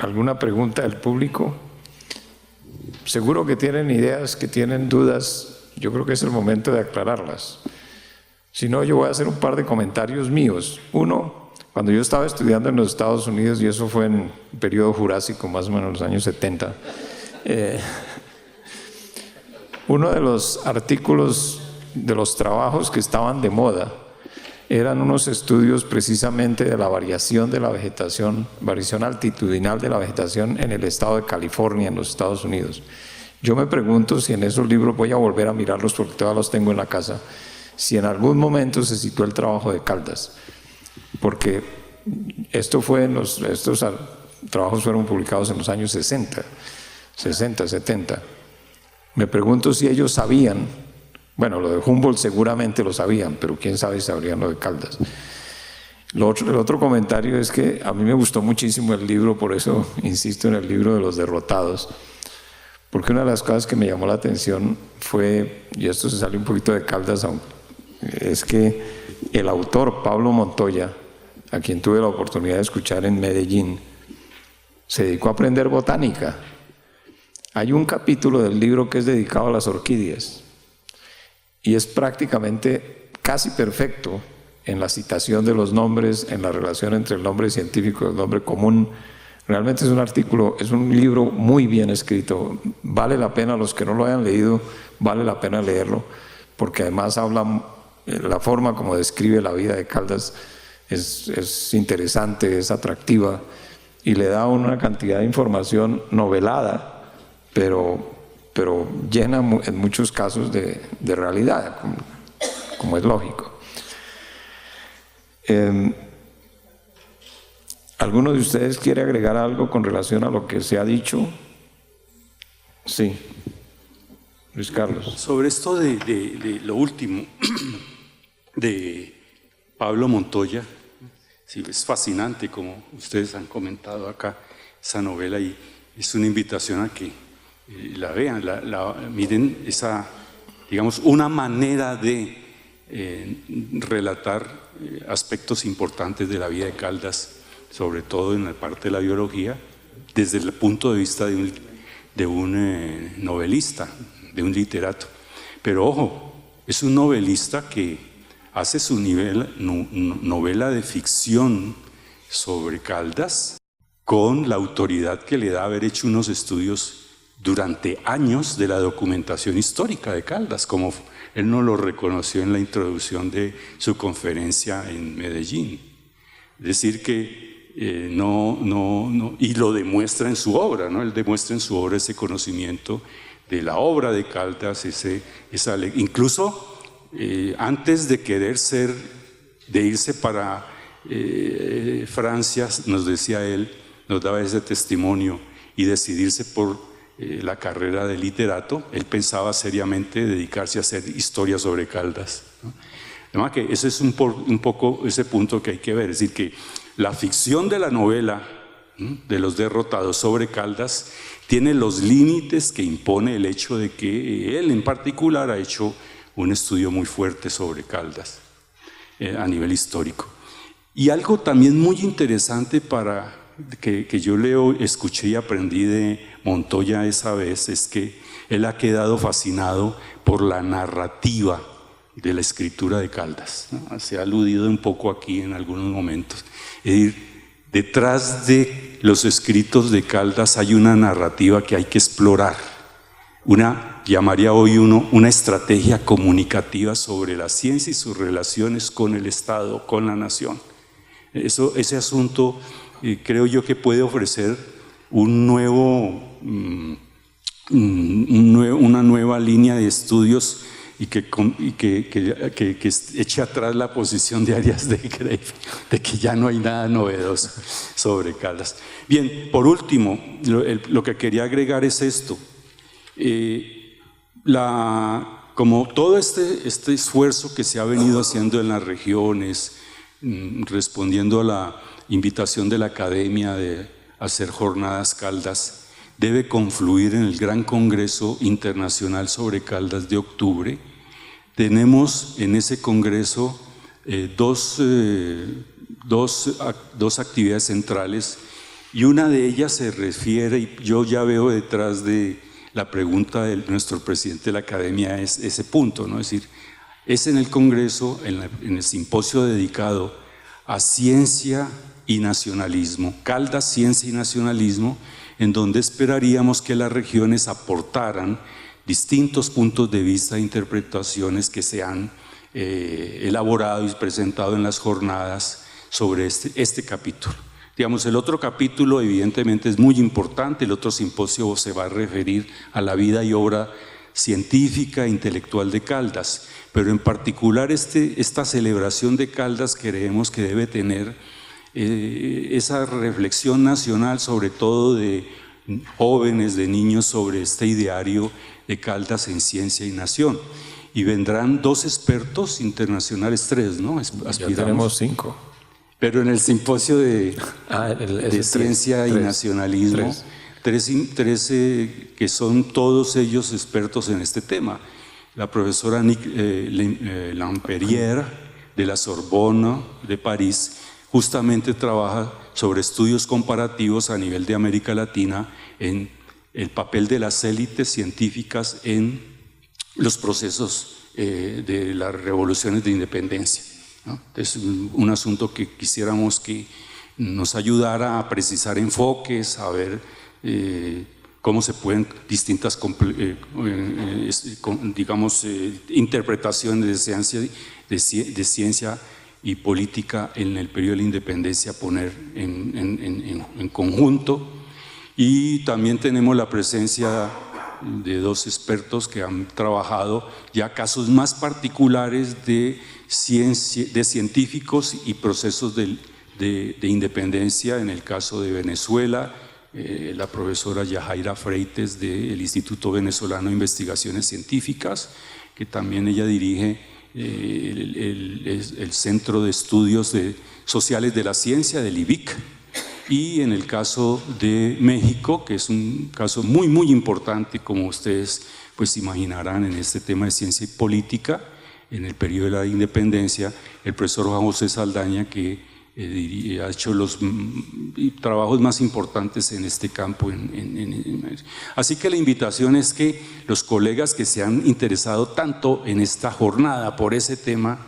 ¿Alguna pregunta del público? Seguro que tienen ideas, que tienen dudas. Yo creo que es el momento de aclararlas. Si no, yo voy a hacer un par de comentarios míos. Uno, cuando yo estaba estudiando en los Estados Unidos, y eso fue en el periodo jurásico, más o menos en los años 70, uno de los artículos de los trabajos que estaban de moda eran unos estudios precisamente de la variación de la vegetación, variación altitudinal de la vegetación en el estado de California, en los Estados Unidos. Yo me pregunto si en esos libros, voy a volver a mirarlos porque todavía los tengo en la casa, si en algún momento se citó el trabajo de Caldas, porque estos trabajos fueron publicados en los años 60, 70. Me pregunto si ellos sabían. Bueno, lo de Humboldt seguramente lo sabían, pero quién sabe si sabrían lo de Caldas. El otro comentario es que a mí me gustó muchísimo el libro, por eso insisto en el libro de los derrotados, porque una de las cosas que me llamó la atención fue, y esto se sale un poquito de Caldas, es que el autor, Pablo Montoya, a quien tuve la oportunidad de escuchar en Medellín, se dedicó a aprender botánica. Hay un capítulo del libro que es dedicado a las orquídeas, y es prácticamente casi perfecto en la citación de los nombres, en la relación entre el nombre científico y el nombre común. Realmente es un libro muy bien escrito. Vale la pena, los que no lo hayan leído, vale la pena leerlo, porque además habla, la forma como describe la vida de Caldas es interesante, es atractiva, y le da una cantidad de información novelada, pero llena en muchos casos de realidad, como es lógico. ¿Alguno de ustedes quiere agregar algo con relación a lo que se ha dicho? Sí. Luis Carlos. Sobre esto de lo último de Pablo Montoya, sí, es fascinante como ustedes han comentado acá esa novela y es una invitación a que la vean, miren esa, digamos, una manera de relatar aspectos importantes de la vida de Caldas, sobre todo en la parte de la biología, desde el punto de vista de un novelista, de un literato. Pero ojo, es un novelista que hace su novela de ficción sobre Caldas con la autoridad que le da haber hecho unos estudios durante años de la documentación histórica de Caldas, como él nos lo reconoció en la introducción de su conferencia en Medellín. Es decir que y lo demuestra en su obra, ¿no? Él demuestra en su obra ese conocimiento de la obra de Caldas, incluso antes de querer de irse para Francia, nos decía él, nos daba ese testimonio, y decidirse por la carrera de literato, él pensaba seriamente dedicarse a hacer historias sobre Caldas, ¿no? Además que ese es un poco ese punto que hay que ver, es decir, que la ficción de la novela de Los Derrotados sobre Caldas tiene los límites que impone el hecho de que él en particular ha hecho un estudio muy fuerte sobre Caldas a nivel histórico. Y algo también muy interesante que yo escuché y aprendí de Montoya esa vez es que él ha quedado fascinado por la narrativa de la escritura de Caldas, ¿no? Se ha aludido un poco aquí en algunos momentos. Es decir, detrás de los escritos de Caldas hay una narrativa que hay que explorar, llamaría hoy una estrategia comunicativa sobre la ciencia y sus relaciones con el Estado, con la nación. Ese asunto creo yo que puede ofrecer una nueva línea de estudios y que eche atrás la posición de Arias de Grave, de que ya no hay nada novedoso sobre Caldas. Bien, por último, lo que quería agregar es esto. Como todo este esfuerzo que se ha venido haciendo en las regiones, respondiendo a la invitación de la academia de hacer jornadas Caldas, debe confluir en el Gran Congreso Internacional sobre Caldas de octubre. Tenemos en ese congreso dos actividades centrales, y una de ellas se refiere, y yo ya veo detrás de la pregunta de nuestro presidente de la academia es ese punto, ¿no? Es decir, es en el congreso, en el simposio dedicado a ciencia y nacionalismo, Caldas, ciencia y nacionalismo, en donde esperaríamos que las regiones aportaran distintos puntos de vista e interpretaciones que se han elaborado y presentado en las jornadas sobre este capítulo. Digamos, el otro capítulo evidentemente es muy importante, el otro simposio se va a referir a la vida y obra científica e intelectual de Caldas, pero en particular esta celebración de Caldas creemos que debe tener esa reflexión nacional, sobre todo de jóvenes, de niños, sobre este ideario de Caldas en ciencia y nación. Y vendrán 2 expertos internacionales, 3, ¿no? Aspiramos. Ya tenemos 5. Pero en el simposio de ciencia y nacionalismo, 3 que son todos ellos expertos en este tema. La profesora Lamperière de la Sorbona de París justamente trabaja sobre estudios comparativos a nivel de América Latina en el papel de las élites científicas en los procesos de las revoluciones de independencia, ¿no? Es un asunto que quisiéramos que nos ayudara a precisar enfoques, a ver cómo se pueden distintas, interpretaciones de ciencia y política en el periodo de la independencia poner en conjunto. Y también tenemos la presencia de 2 expertos que han trabajado ya casos más particulares de científicos y procesos de independencia en el caso de Venezuela, la profesora Yajaira Freites del Instituto Venezolano de Investigaciones Científicas, que también ella dirige el Centro de Estudios Sociales de la Ciencia del IBIC, y en el caso de México, que es un caso muy muy importante, como ustedes pues imaginarán, en este tema de ciencia y política en el periodo de la independencia, el profesor Juan José Saldaña, que ha hecho los trabajos más importantes en este campo. Así que la invitación es que los colegas que se han interesado tanto en esta jornada por ese tema,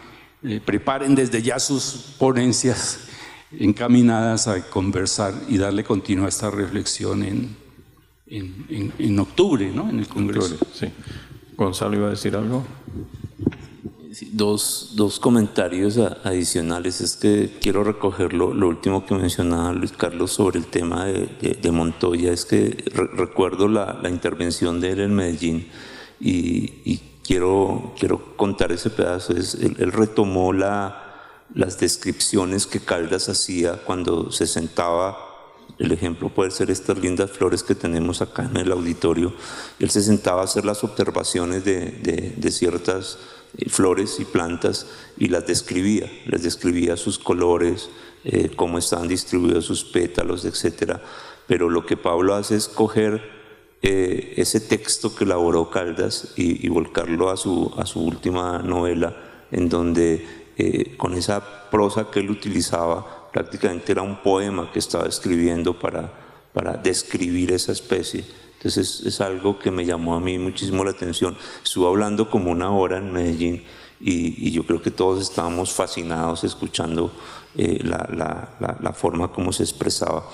preparen desde ya sus ponencias encaminadas a conversar y darle continuo a esta reflexión en octubre, ¿no? En el Congreso. Sí. Gonzalo iba a decir algo. Dos comentarios adicionales. Es que quiero recoger lo último que mencionaba Luis Carlos sobre el tema de Montoya. Es que recuerdo la intervención de él en Medellín y quiero contar ese pedazo. Él retomó las descripciones que Caldas hacía cuando se sentaba. El ejemplo puede ser estas lindas flores que tenemos acá en el auditorio. Él se sentaba a hacer las observaciones de ciertas flores y plantas y las describía sus colores, cómo estaban distribuidos sus pétalos, etc. Pero lo que Pablo hace es coger ese texto que elaboró Caldas y volcarlo a su última novela, en donde con esa prosa que él utilizaba, prácticamente era un poema que estaba escribiendo para describir esa especie. Entonces es algo que me llamó a mí muchísimo la atención. Estuve hablando como una hora en Medellín y yo creo que todos estábamos fascinados escuchando la forma como se expresaba.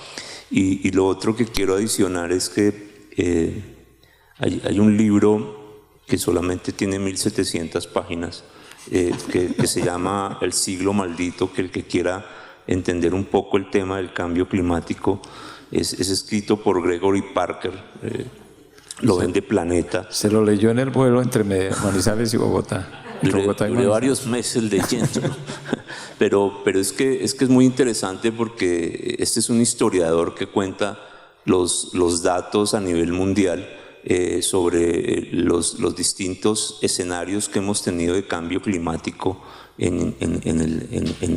Y lo otro que quiero adicionar es que hay un libro que solamente tiene 1700 páginas, que se llama El siglo maldito, que el que quiera entender un poco el tema del cambio climático, es escrito por Gregory Parker, lo vende Planeta. Se lo leyó en el vuelo entre Manizales y Bogotá. Duré varios meses leyendo, pero es que es muy interesante porque este es un historiador que cuenta los datos a nivel mundial sobre los distintos escenarios que hemos tenido de cambio climático en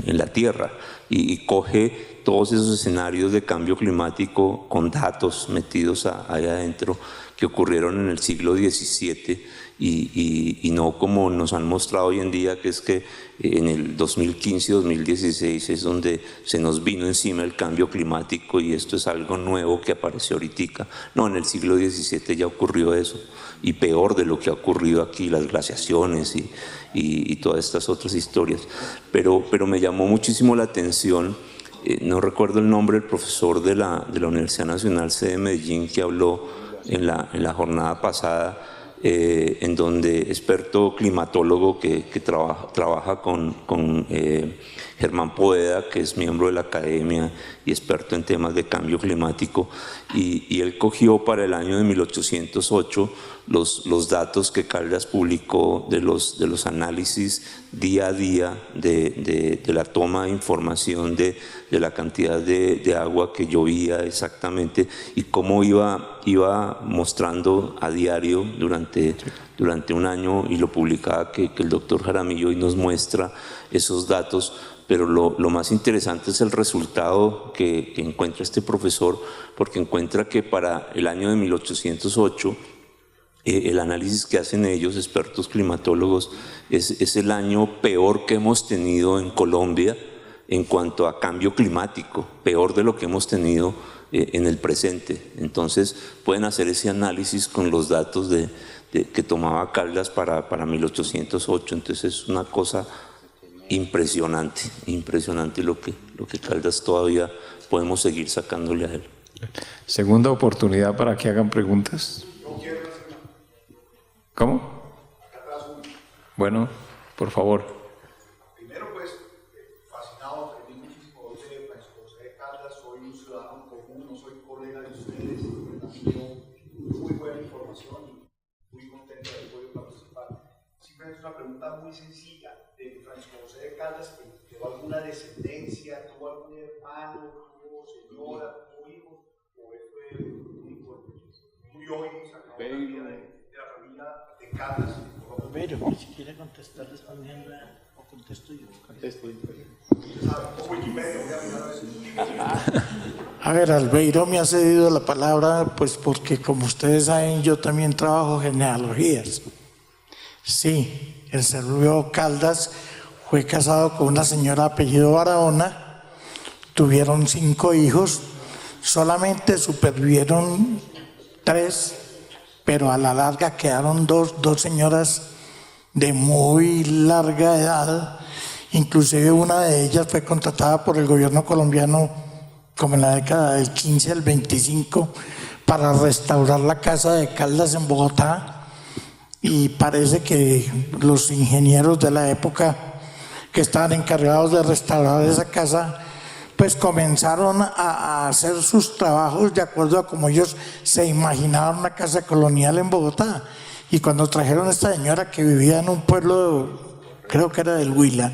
la Tierra, y coge todos esos escenarios de cambio climático con datos metidos ahí adentro que ocurrieron en el siglo XVII y no como nos han mostrado hoy en día, que es que en el 2015 y 2016 es donde se nos vino encima el cambio climático y esto es algo nuevo que apareció ahorita. No, en el siglo XVII ya ocurrió eso, y peor de lo que ha ocurrido aquí, las glaciaciones y todas estas otras historias. Pero me llamó muchísimo la atención, no recuerdo el nombre del profesor de la Universidad Nacional sede de Medellín que habló en la jornada pasada, en donde experto climatólogo que trabaja con Germán Poeda, que es miembro de la academia y experto en temas de cambio climático, y él cogió para el año de 1808 los datos que Caldas publicó de los análisis día a día de la toma de información de la cantidad de agua que llovía exactamente y cómo iba mostrando a diario durante un año, y lo publicaba que el doctor Jaramillo hoy nos muestra esos datos. Pero lo más interesante es el resultado que encuentra este profesor, porque encuentra que para el año de 1808 el análisis que hacen ellos, expertos climatólogos, es el año peor que hemos tenido en Colombia en cuanto a cambio climático, peor de lo que hemos tenido en el presente. Entonces pueden hacer ese análisis con los datos que tomaba Caldas para 1808. Entonces es una cosa impresionante lo que Caldas todavía podemos seguir sacándole a él. Segunda oportunidad para que hagan preguntas. ¿Cómo? Bueno, por favor. Primero, pues, fascinado, aprendí muchísimo de Francisco José Caldas. Soy un ciudadano común, no soy colega de ustedes, pero también muy buena información y muy contento de poder participar. Simplemente es una pregunta muy sencilla. De Francisco José de Caldas, ¿tuvo alguna descendencia? ¿Tuvo tener hermanos, tuvo señora, tuvo hijos, o él fue único, murió y se acabó la vida de la familia de Caldas. Pero si quiere contestar respondiendo, o contesto yo. Contesto yo. A ver, Albeiro me ha cedido la palabra, pues porque como ustedes saben, yo también trabajo genealogías. Sí, el Servio Caldas fue casado con una señora apellido Barahona, tuvieron 5 hijos, solamente supervivieron 3, pero a la larga quedaron dos señoras de muy larga edad. Inclusive una de ellas fue contratada por el gobierno colombiano como en la década del 15 al 25 para restaurar la casa de Caldas en Bogotá, y parece que los ingenieros de la época que estaban encargados de restaurar esa casa pues comenzaron a hacer sus trabajos de acuerdo a como ellos se imaginaban una casa colonial en Bogotá. Y cuando trajeron a esta señora que vivía en un pueblo, creo que era del Huila,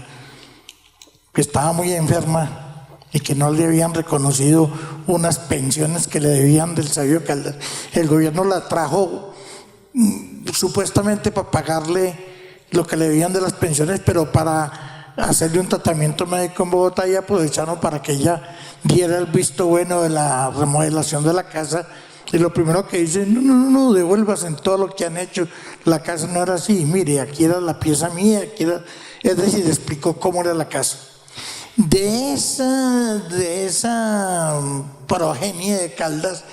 que estaba muy enferma y que no le habían reconocido unas pensiones que le debían del Servio Caldas, el gobierno la trajo supuestamente para pagarle lo que le debían de las pensiones, pero para hacerle un tratamiento médico en Bogotá, y aprovecharon para que ella diera el visto bueno de la remodelación de la casa. Y lo primero que dicen, no, devuelvas en todo lo que han hecho, la casa no era así, mire, aquí era la pieza mía, aquí era... Es decir, explicó cómo era la casa. De esa progenie de Caldas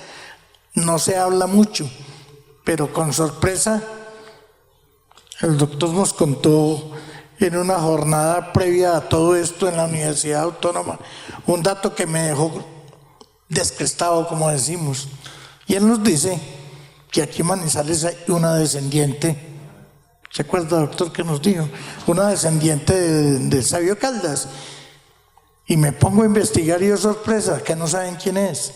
no se habla mucho, pero con sorpresa el doctor nos contó en una jornada previa a todo esto en la Universidad Autónoma un dato que me dejó descrestado, como decimos. Y él nos dice que aquí en Manizales hay una descendiente, ¿se acuerda, doctor, que nos dijo? Una descendiente del Servio Caldas. Y me pongo a investigar y, oh sorpresa, que no saben quién es.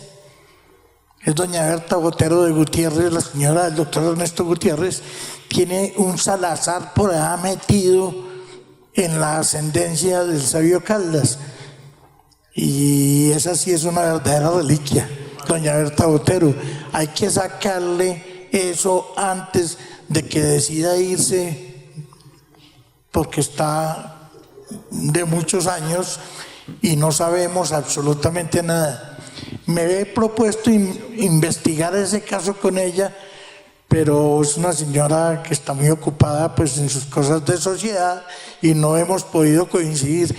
Es doña Berta Botero de Gutiérrez, la señora del doctor Ernesto Gutiérrez. Tiene un Salazar por allá metido en la ascendencia del Servio Caldas. Y esa sí es una verdadera reliquia, doña Berta Botero. Hay que sacarle eso antes de que decida irse, porque está de muchos años y no sabemos absolutamente nada. Me he propuesto investigar ese caso con ella, pero es una señora que está muy ocupada pues en sus cosas de sociedad y no hemos podido coincidir.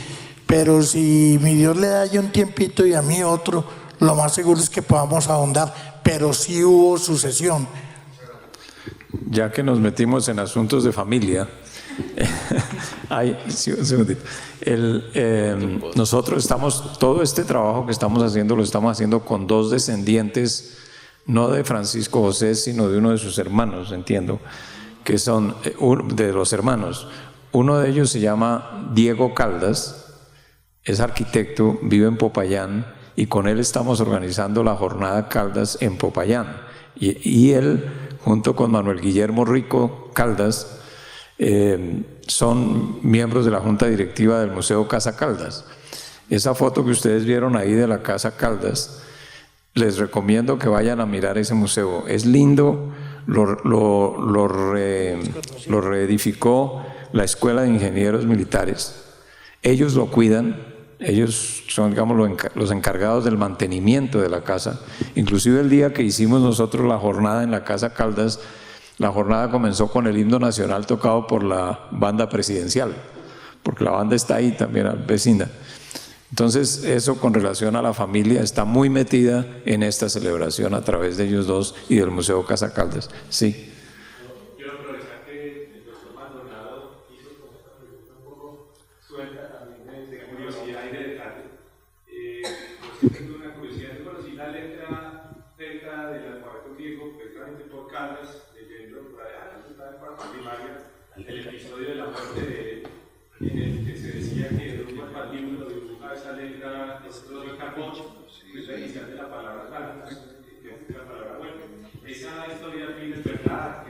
Pero si mi Dios le da ya un tiempito y a mí otro, lo más seguro es que podamos ahondar, pero sí hubo sucesión. Ya que nos metimos en asuntos de familia, sí, un segundito. Nosotros todo este trabajo que estamos haciendo, lo estamos haciendo con 2 descendientes, no de Francisco José, sino de uno de sus hermanos, entiendo, que son de los hermanos. Uno de ellos se llama Diego Caldas, es arquitecto, vive en Popayán, y con él estamos organizando la jornada Caldas en Popayán. Y él, junto con Manuel Guillermo Rico Caldas, son miembros de la Junta Directiva del Museo Casa Caldas. Esa foto que ustedes vieron ahí de la Casa Caldas, les recomiendo que vayan a mirar ese museo. Es lindo, lo reedificó la Escuela de Ingenieros Militares. Ellos lo cuidan. Ellos son, digamos, los encargados del mantenimiento de la casa. Inclusive el día que hicimos nosotros la jornada en la Casa Caldas, la jornada comenzó con el himno nacional tocado por la banda presidencial, porque la banda está ahí también, vecina. Entonces, eso con relación a la familia está muy metida en esta celebración a través de ellos 2 y del Museo Casa Caldas. Sí. Quiero aprovechar que el doctor Maldonado hizo como esta pregunta un poco suelta también de curiosidad y de detalle. Yo tengo una curiosidad, yo conocí la letra del alfabeto griego precisamente por Caldas, leyendo por allá, yo estaba en cuarta primaria, el episodio de la muerte de él, en el que se decía que el último patíbulo dibujaba esa letra, es capocho, es la inicial de la palabra Caldas, que es la palabra bueno. Esa historia al fin es verdad.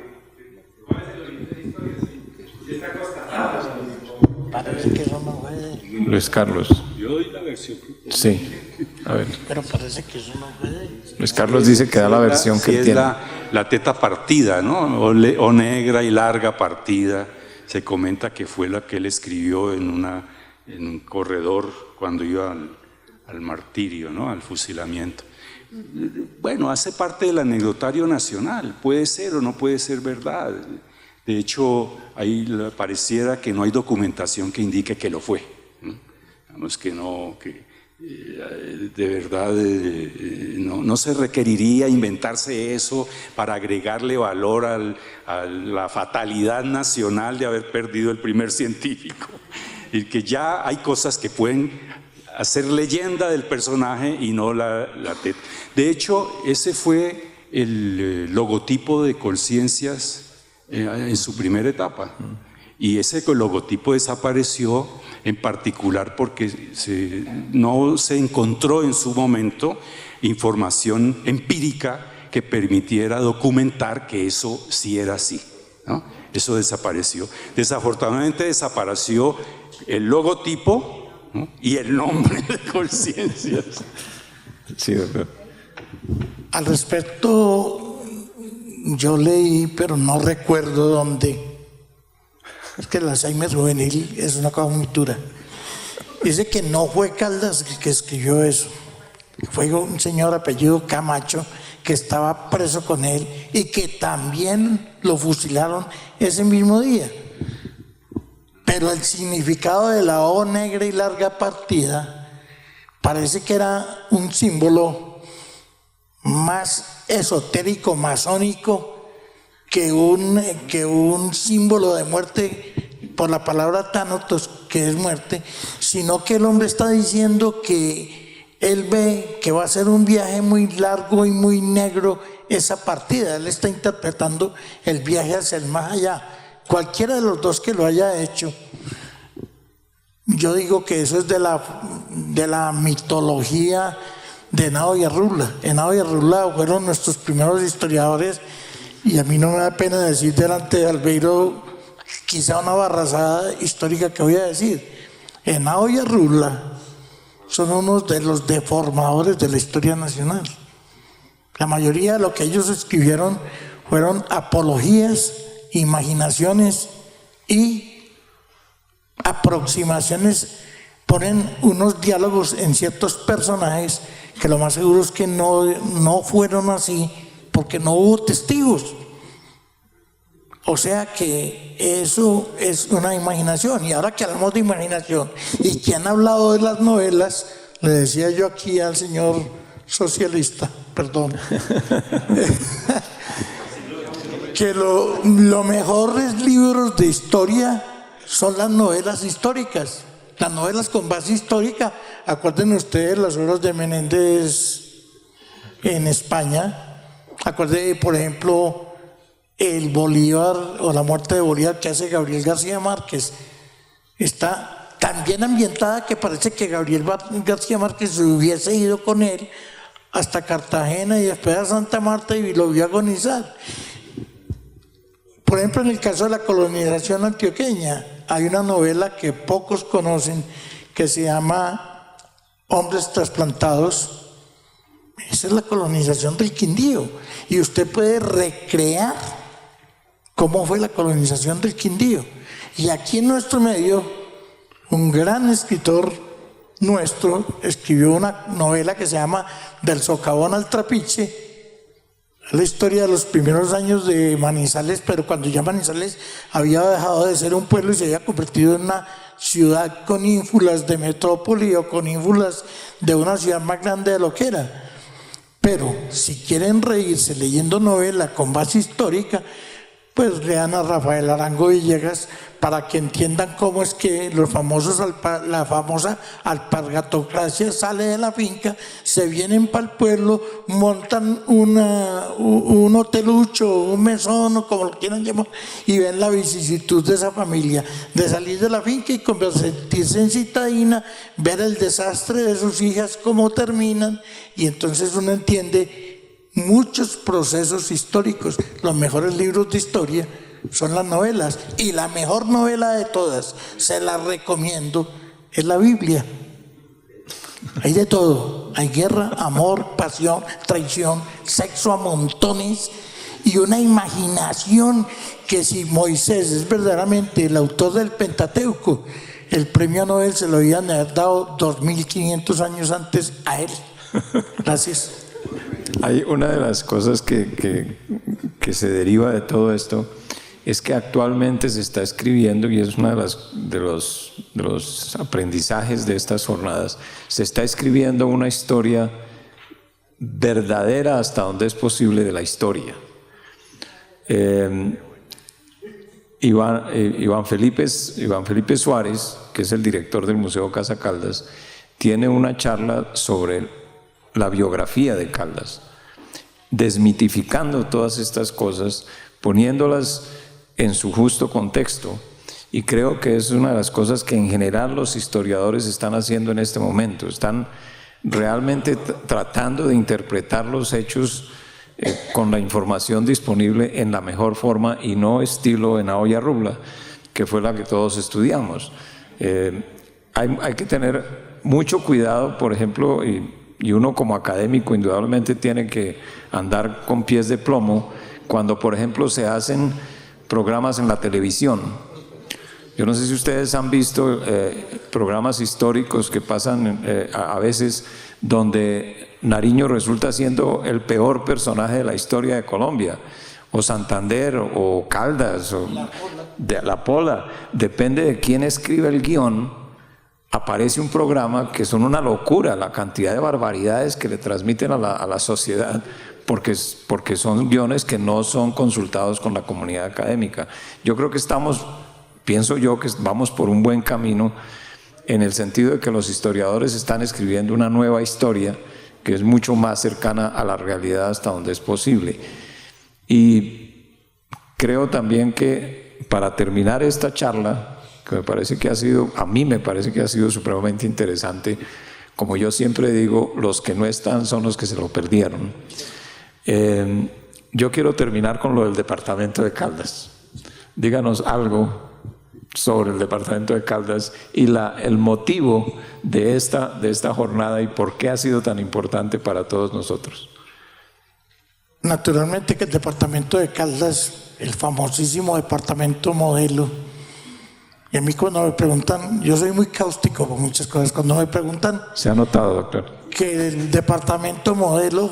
¿Cuál es el origen de la historia? Si está constatada. Parece que eso no fue. Luis Carlos. Yo doy la versión. Sí, a ver. Pero parece que eso no puede. Luis Carlos dice que da la versión que es tiene. la teta partida, ¿no? O negra y larga partida. Se comenta que fue la que él escribió en un corredor cuando iba al martirio, ¿no? Al fusilamiento. Bueno, hace parte del anecdotario nacional, puede ser o no puede ser verdad. De hecho, ahí pareciera que no hay documentación que indique que lo fue, ¿no? Digamos que no, que de verdad no se requeriría inventarse eso para agregarle valor a la fatalidad nacional de haber perdido el primer científico. Y que ya hay cosas que pueden hacer leyenda del personaje y no la teta. De hecho, ese fue el logotipo de Colciencias en su primera etapa. Y ese logotipo desapareció en particular porque no se encontró en su momento información empírica que permitiera documentar que eso sí era así, ¿no? Eso desapareció. Desafortunadamente desapareció el logotipo, ¿no? Y el nombre de Colciencias. Sí, doctor. Al respecto, yo leí, pero no recuerdo dónde. Es que el Alzheimer juvenil es una cosa muy dura. Dice que no fue Caldas el que escribió eso. Fue un señor apellido Camacho que estaba preso con él y que también lo fusilaron ese mismo día. Pero el significado de la O negra y larga partida parece que era un símbolo más esotérico, masónico, que un símbolo de muerte por la palabra Thanatos, que es muerte, sino que el hombre está diciendo que él ve que va a ser un viaje muy largo y muy negro esa partida. Él está interpretando el viaje hacia el más allá. Cualquiera de los dos que lo haya hecho, yo digo que eso es de la mitología de Henao y Arrula. Henao y Arrula fueron nuestros primeros historiadores. Y a mí no me da pena decir delante de Albeiro quizá una barrazada histórica que voy a decir. Henao y Arrula son unos de los deformadores de la historia nacional. La mayoría de lo que ellos escribieron fueron apologías, imaginaciones y aproximaciones. Ponen unos diálogos en ciertos personajes que lo más seguro es que no fueron así, porque no hubo testigos. O sea que eso es una imaginación. Y ahora que hablamos de imaginación y que han hablado de las novelas, le decía yo aquí al señor socialista, perdón, que lo mejores libros de historia son las novelas históricas, las novelas con base histórica. Acuérdense ustedes las obras de Menéndez en España. Acuérdense, por ejemplo, el Bolívar o la muerte de Bolívar que hace Gabriel García Márquez. Está tan bien ambientada que parece que Gabriel García Márquez se hubiese ido con él hasta Cartagena y después a Santa Marta y lo vio agonizar. Por ejemplo, en el caso de la colonización antioqueña, hay una novela que pocos conocen que se llama Hombres trasplantados. Esa es la colonización del Quindío. Y usted puede recrear cómo fue la colonización del Quindío. Y aquí en nuestro medio, un gran escritor nuestro escribió una novela que se llama Del Socavón al Trapiche. La historia de los primeros años de Manizales, pero cuando ya Manizales había dejado de ser un pueblo y se había convertido en una ciudad con ínfulas de metrópoli o con ínfulas de una ciudad más grande de lo que era. Pero si quieren reírse leyendo novela con base histórica, pues lean a Rafael Arango Villegas para que entiendan cómo es que la famosa alpargatocracia sale de la finca, se vienen para el pueblo, montan un hotelucho, un mesón o como lo quieran llamar, y ven la vicisitud de esa familia, de salir de la finca y convertirse en citadina, ver el desastre de sus hijas, cómo terminan, y entonces uno entiende muchos procesos históricos. Los mejores libros de historia son las novelas, y la mejor novela de todas, se la recomiendo, es la Biblia. Hay de todo. Hay guerra, amor, pasión, traición, sexo a montones y una imaginación que si Moisés es verdaderamente el autor del Pentateuco, el premio Nobel se lo habían dado 2500 años antes a él. Gracias. Hay una de las cosas que se deriva de todo esto es que actualmente se está escribiendo, y es uno de los aprendizajes de estas jornadas, se está escribiendo una historia verdadera hasta donde es posible de la historia. Iván Felipe Suárez, que es el director del Museo Casa Caldas, tiene una charla sobre la biografía de Caldas, desmitificando todas estas cosas, poniéndolas en su justo contexto, y creo que es una de las cosas que en general los historiadores están haciendo en este momento. Están realmente tratando de interpretar los hechos con la información disponible en la mejor forma y no estilo en la olla rubla, que fue la que todos estudiamos. Hay que tener mucho cuidado, por ejemplo, y uno como académico indudablemente tiene que andar con pies de plomo cuando, por ejemplo, se hacen programas en la televisión. Yo no sé si ustedes han visto programas históricos que pasan a veces donde Nariño resulta siendo el peor personaje de la historia de Colombia, o Santander, o Caldas, o La Pola. Depende de quién escribe el guión, aparece un programa que son una locura, la cantidad de barbaridades que le transmiten a la sociedad, porque son guiones que no son consultados con la comunidad académica. Yo creo que pienso yo que vamos por un buen camino, en el sentido de que los historiadores están escribiendo una nueva historia que es mucho más cercana a la realidad hasta donde es posible. Y creo también que para terminar esta charla, que a mí me parece que ha sido supremamente interesante, como yo siempre digo, los que no están son los que se lo perdieron. Yo quiero terminar con lo del departamento de Caldas. Díganos algo sobre el departamento de Caldas y el motivo de esta jornada y por qué ha sido tan importante para todos nosotros. Naturalmente que el departamento de Caldas, el famosísimo departamento modelo, y a mí cuando me preguntan, yo soy muy cáustico con muchas cosas, cuando me preguntan... Se ha notado, doctor. Que el departamento modelo,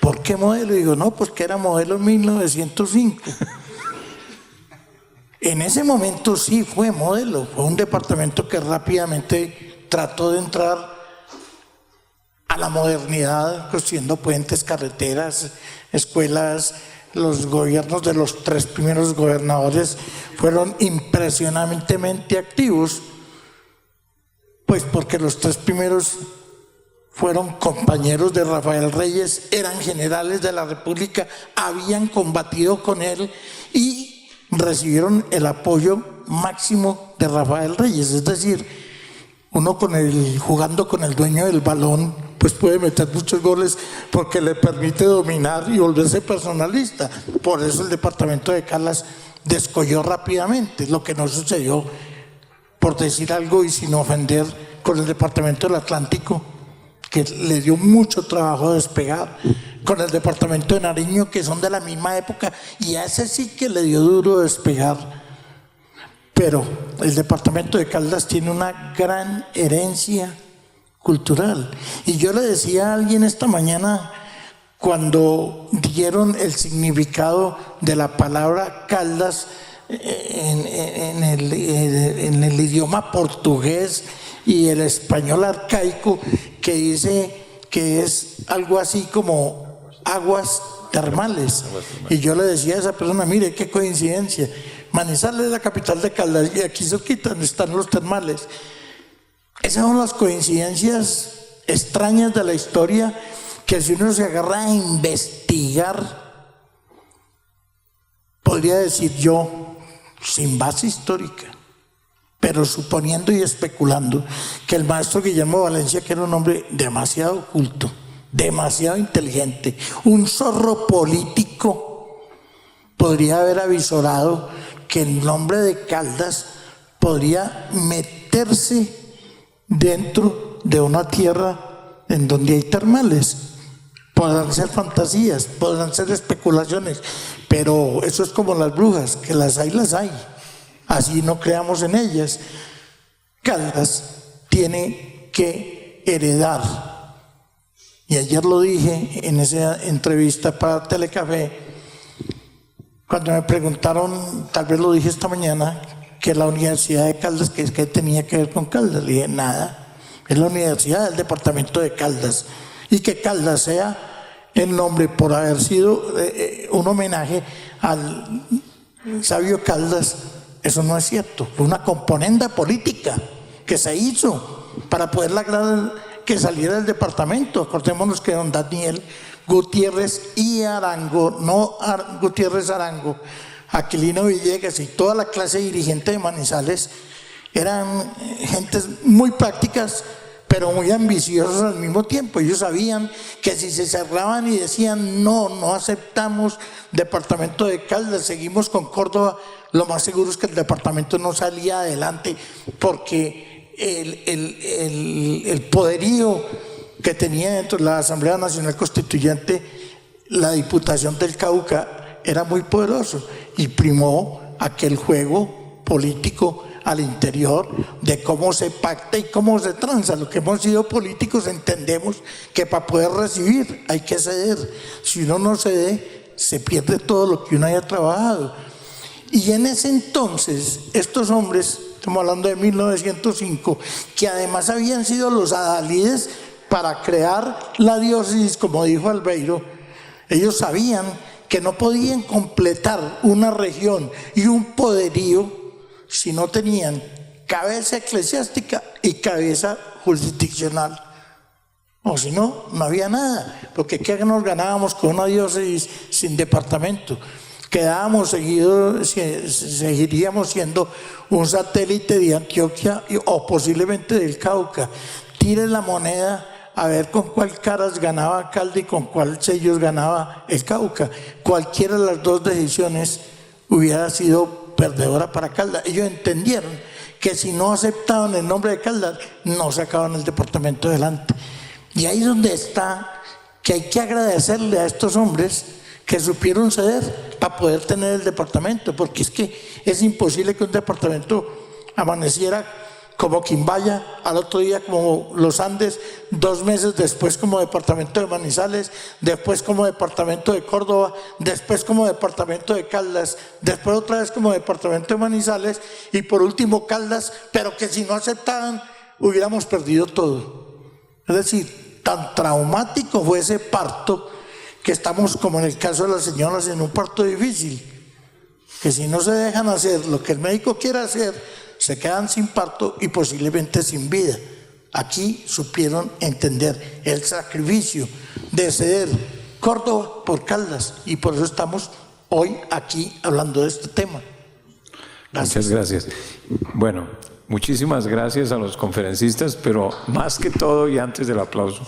¿por qué modelo? Y digo, no, pues que era modelo en 1905. En ese momento sí fue modelo, fue un departamento que rápidamente trató de entrar a la modernidad, construyendo puentes, carreteras, escuelas. Los gobiernos de los 3 primeros gobernadores fueron impresionantemente activos, pues porque los 3 primeros fueron compañeros de Rafael Reyes, eran generales de la República, habían combatido con él y recibieron el apoyo máximo de Rafael Reyes. Es decir, uno jugando con el dueño del balón, pues puede meter muchos goles porque le permite dominar y volverse personalista. Por eso el departamento de Caldas descolló rápidamente, lo que no sucedió, por decir algo y sin ofender, con el departamento del Atlántico, que le dio mucho trabajo despegar, con el departamento de Nariño, que son de la misma época, y a ese sí que le dio duro despegar. Pero el departamento de Caldas tiene una gran herencia cultural. Y yo le decía a alguien esta mañana, cuando dieron el significado de la palabra Caldas en el idioma portugués y el español arcaico, que dice que es algo así como aguas termales. Y yo le decía a esa persona, mire qué coincidencia, Manizales es la capital de Caldas y aquí cerquita donde están los termales. Esas son las coincidencias extrañas de la historia, que si uno se agarra a investigar, podría decir yo, sin base histórica, pero suponiendo y especulando, que el maestro Guillermo Valencia, que era un hombre demasiado culto, demasiado inteligente, un zorro político, podría haber avisorado que el nombre de Caldas podría meterse dentro de una tierra en donde hay termales. Podrán ser fantasías, podrán ser especulaciones, pero eso es como las brujas, que las hay, así no creamos en ellas. Caldas tiene que heredar, y ayer lo dije en esa entrevista para Telecafé, cuando me preguntaron, tal vez lo dije esta mañana, que la Universidad de Caldas, que tenía que ver con Caldas, le dije nada, es la Universidad del Departamento de Caldas, y que Caldas sea el nombre por haber sido un homenaje al sabio Caldas. Eso no es cierto, fue una componenda política que se hizo para poder lograr que saliera del departamento. Acordémonos que don Daniel Gutiérrez y Arango, no Gutiérrez Arango, Aquilino Villegas y toda la clase dirigente de Manizales eran gentes muy prácticas, pero muy ambiciosos al mismo tiempo. Ellos sabían que si se cerraban y decían no aceptamos departamento de Caldas, seguimos con Córdoba, lo más seguro es que el departamento no salía adelante, porque el poderío que tenía dentro de la Asamblea Nacional Constituyente la Diputación del Cauca era muy poderoso, y primó aquel juego político al interior de cómo se pacta y cómo se tranza. Lo que hemos sido políticos entendemos que para poder recibir hay que ceder. Si uno no cede, se pierde todo lo que uno haya trabajado. Y en ese entonces, estos hombres, estamos hablando de 1905, que además habían sido los adalides para crear la diócesis, como dijo Albeiro, ellos sabían que no podían completar una región y un poderío si no tenían cabeza eclesiástica y cabeza jurisdiccional. O si no, no había nada, porque ¿qué nos ganábamos con una diócesis sin departamento? Seguiríamos siendo un satélite de Antioquia o posiblemente del Cauca. Tire la moneda a ver con cuál caras ganaba Caldas y con cuál sellos ganaba el Cauca. Cualquiera de las dos decisiones hubiera sido perdedora para Caldas. Ellos entendieron que si no aceptaban el nombre de Caldas, no sacaban el departamento adelante. Y ahí es donde está que hay que agradecerle a estos hombres que supieron ceder para poder tener el departamento, porque es que es imposible que un departamento amaneciera como Quimbaya, al otro día como Los Andes, 2 meses después como departamento de Manizales, después como departamento de Córdoba, después como departamento de Caldas, después otra vez como departamento de Manizales y por último Caldas, pero que si no aceptaban hubiéramos perdido todo. Es decir, tan traumático fue ese parto que estamos, como en el caso de las señoras, en un parto difícil, que si no se dejan hacer lo que el médico quiere hacer, se quedan sin parto y posiblemente sin vida. Aquí supieron entender el sacrificio de ceder Córdoba por Caldas, y por eso estamos hoy aquí hablando de este tema. Gracias. Muchas gracias. Bueno, muchísimas gracias a los conferencistas, pero más que todo y antes del aplauso,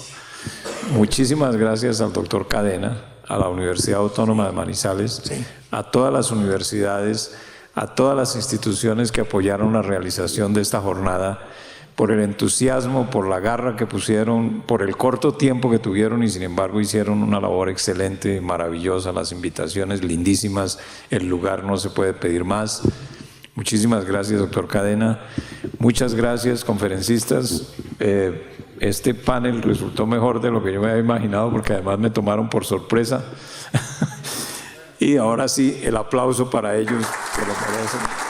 muchísimas gracias al doctor Cadena, a la Universidad Autónoma de Manizales, sí, a todas las universidades, a todas las instituciones que apoyaron la realización de esta jornada, por el entusiasmo, por la garra que pusieron, por el corto tiempo que tuvieron y sin embargo hicieron una labor excelente, maravillosa, las invitaciones lindísimas, el lugar no se puede pedir más. Muchísimas gracias, doctor Cadena. Muchas gracias, conferencistas. Este panel resultó mejor de lo que yo me había imaginado porque además me tomaron por sorpresa. Y ahora sí, el aplauso para ellos, que lo merecen.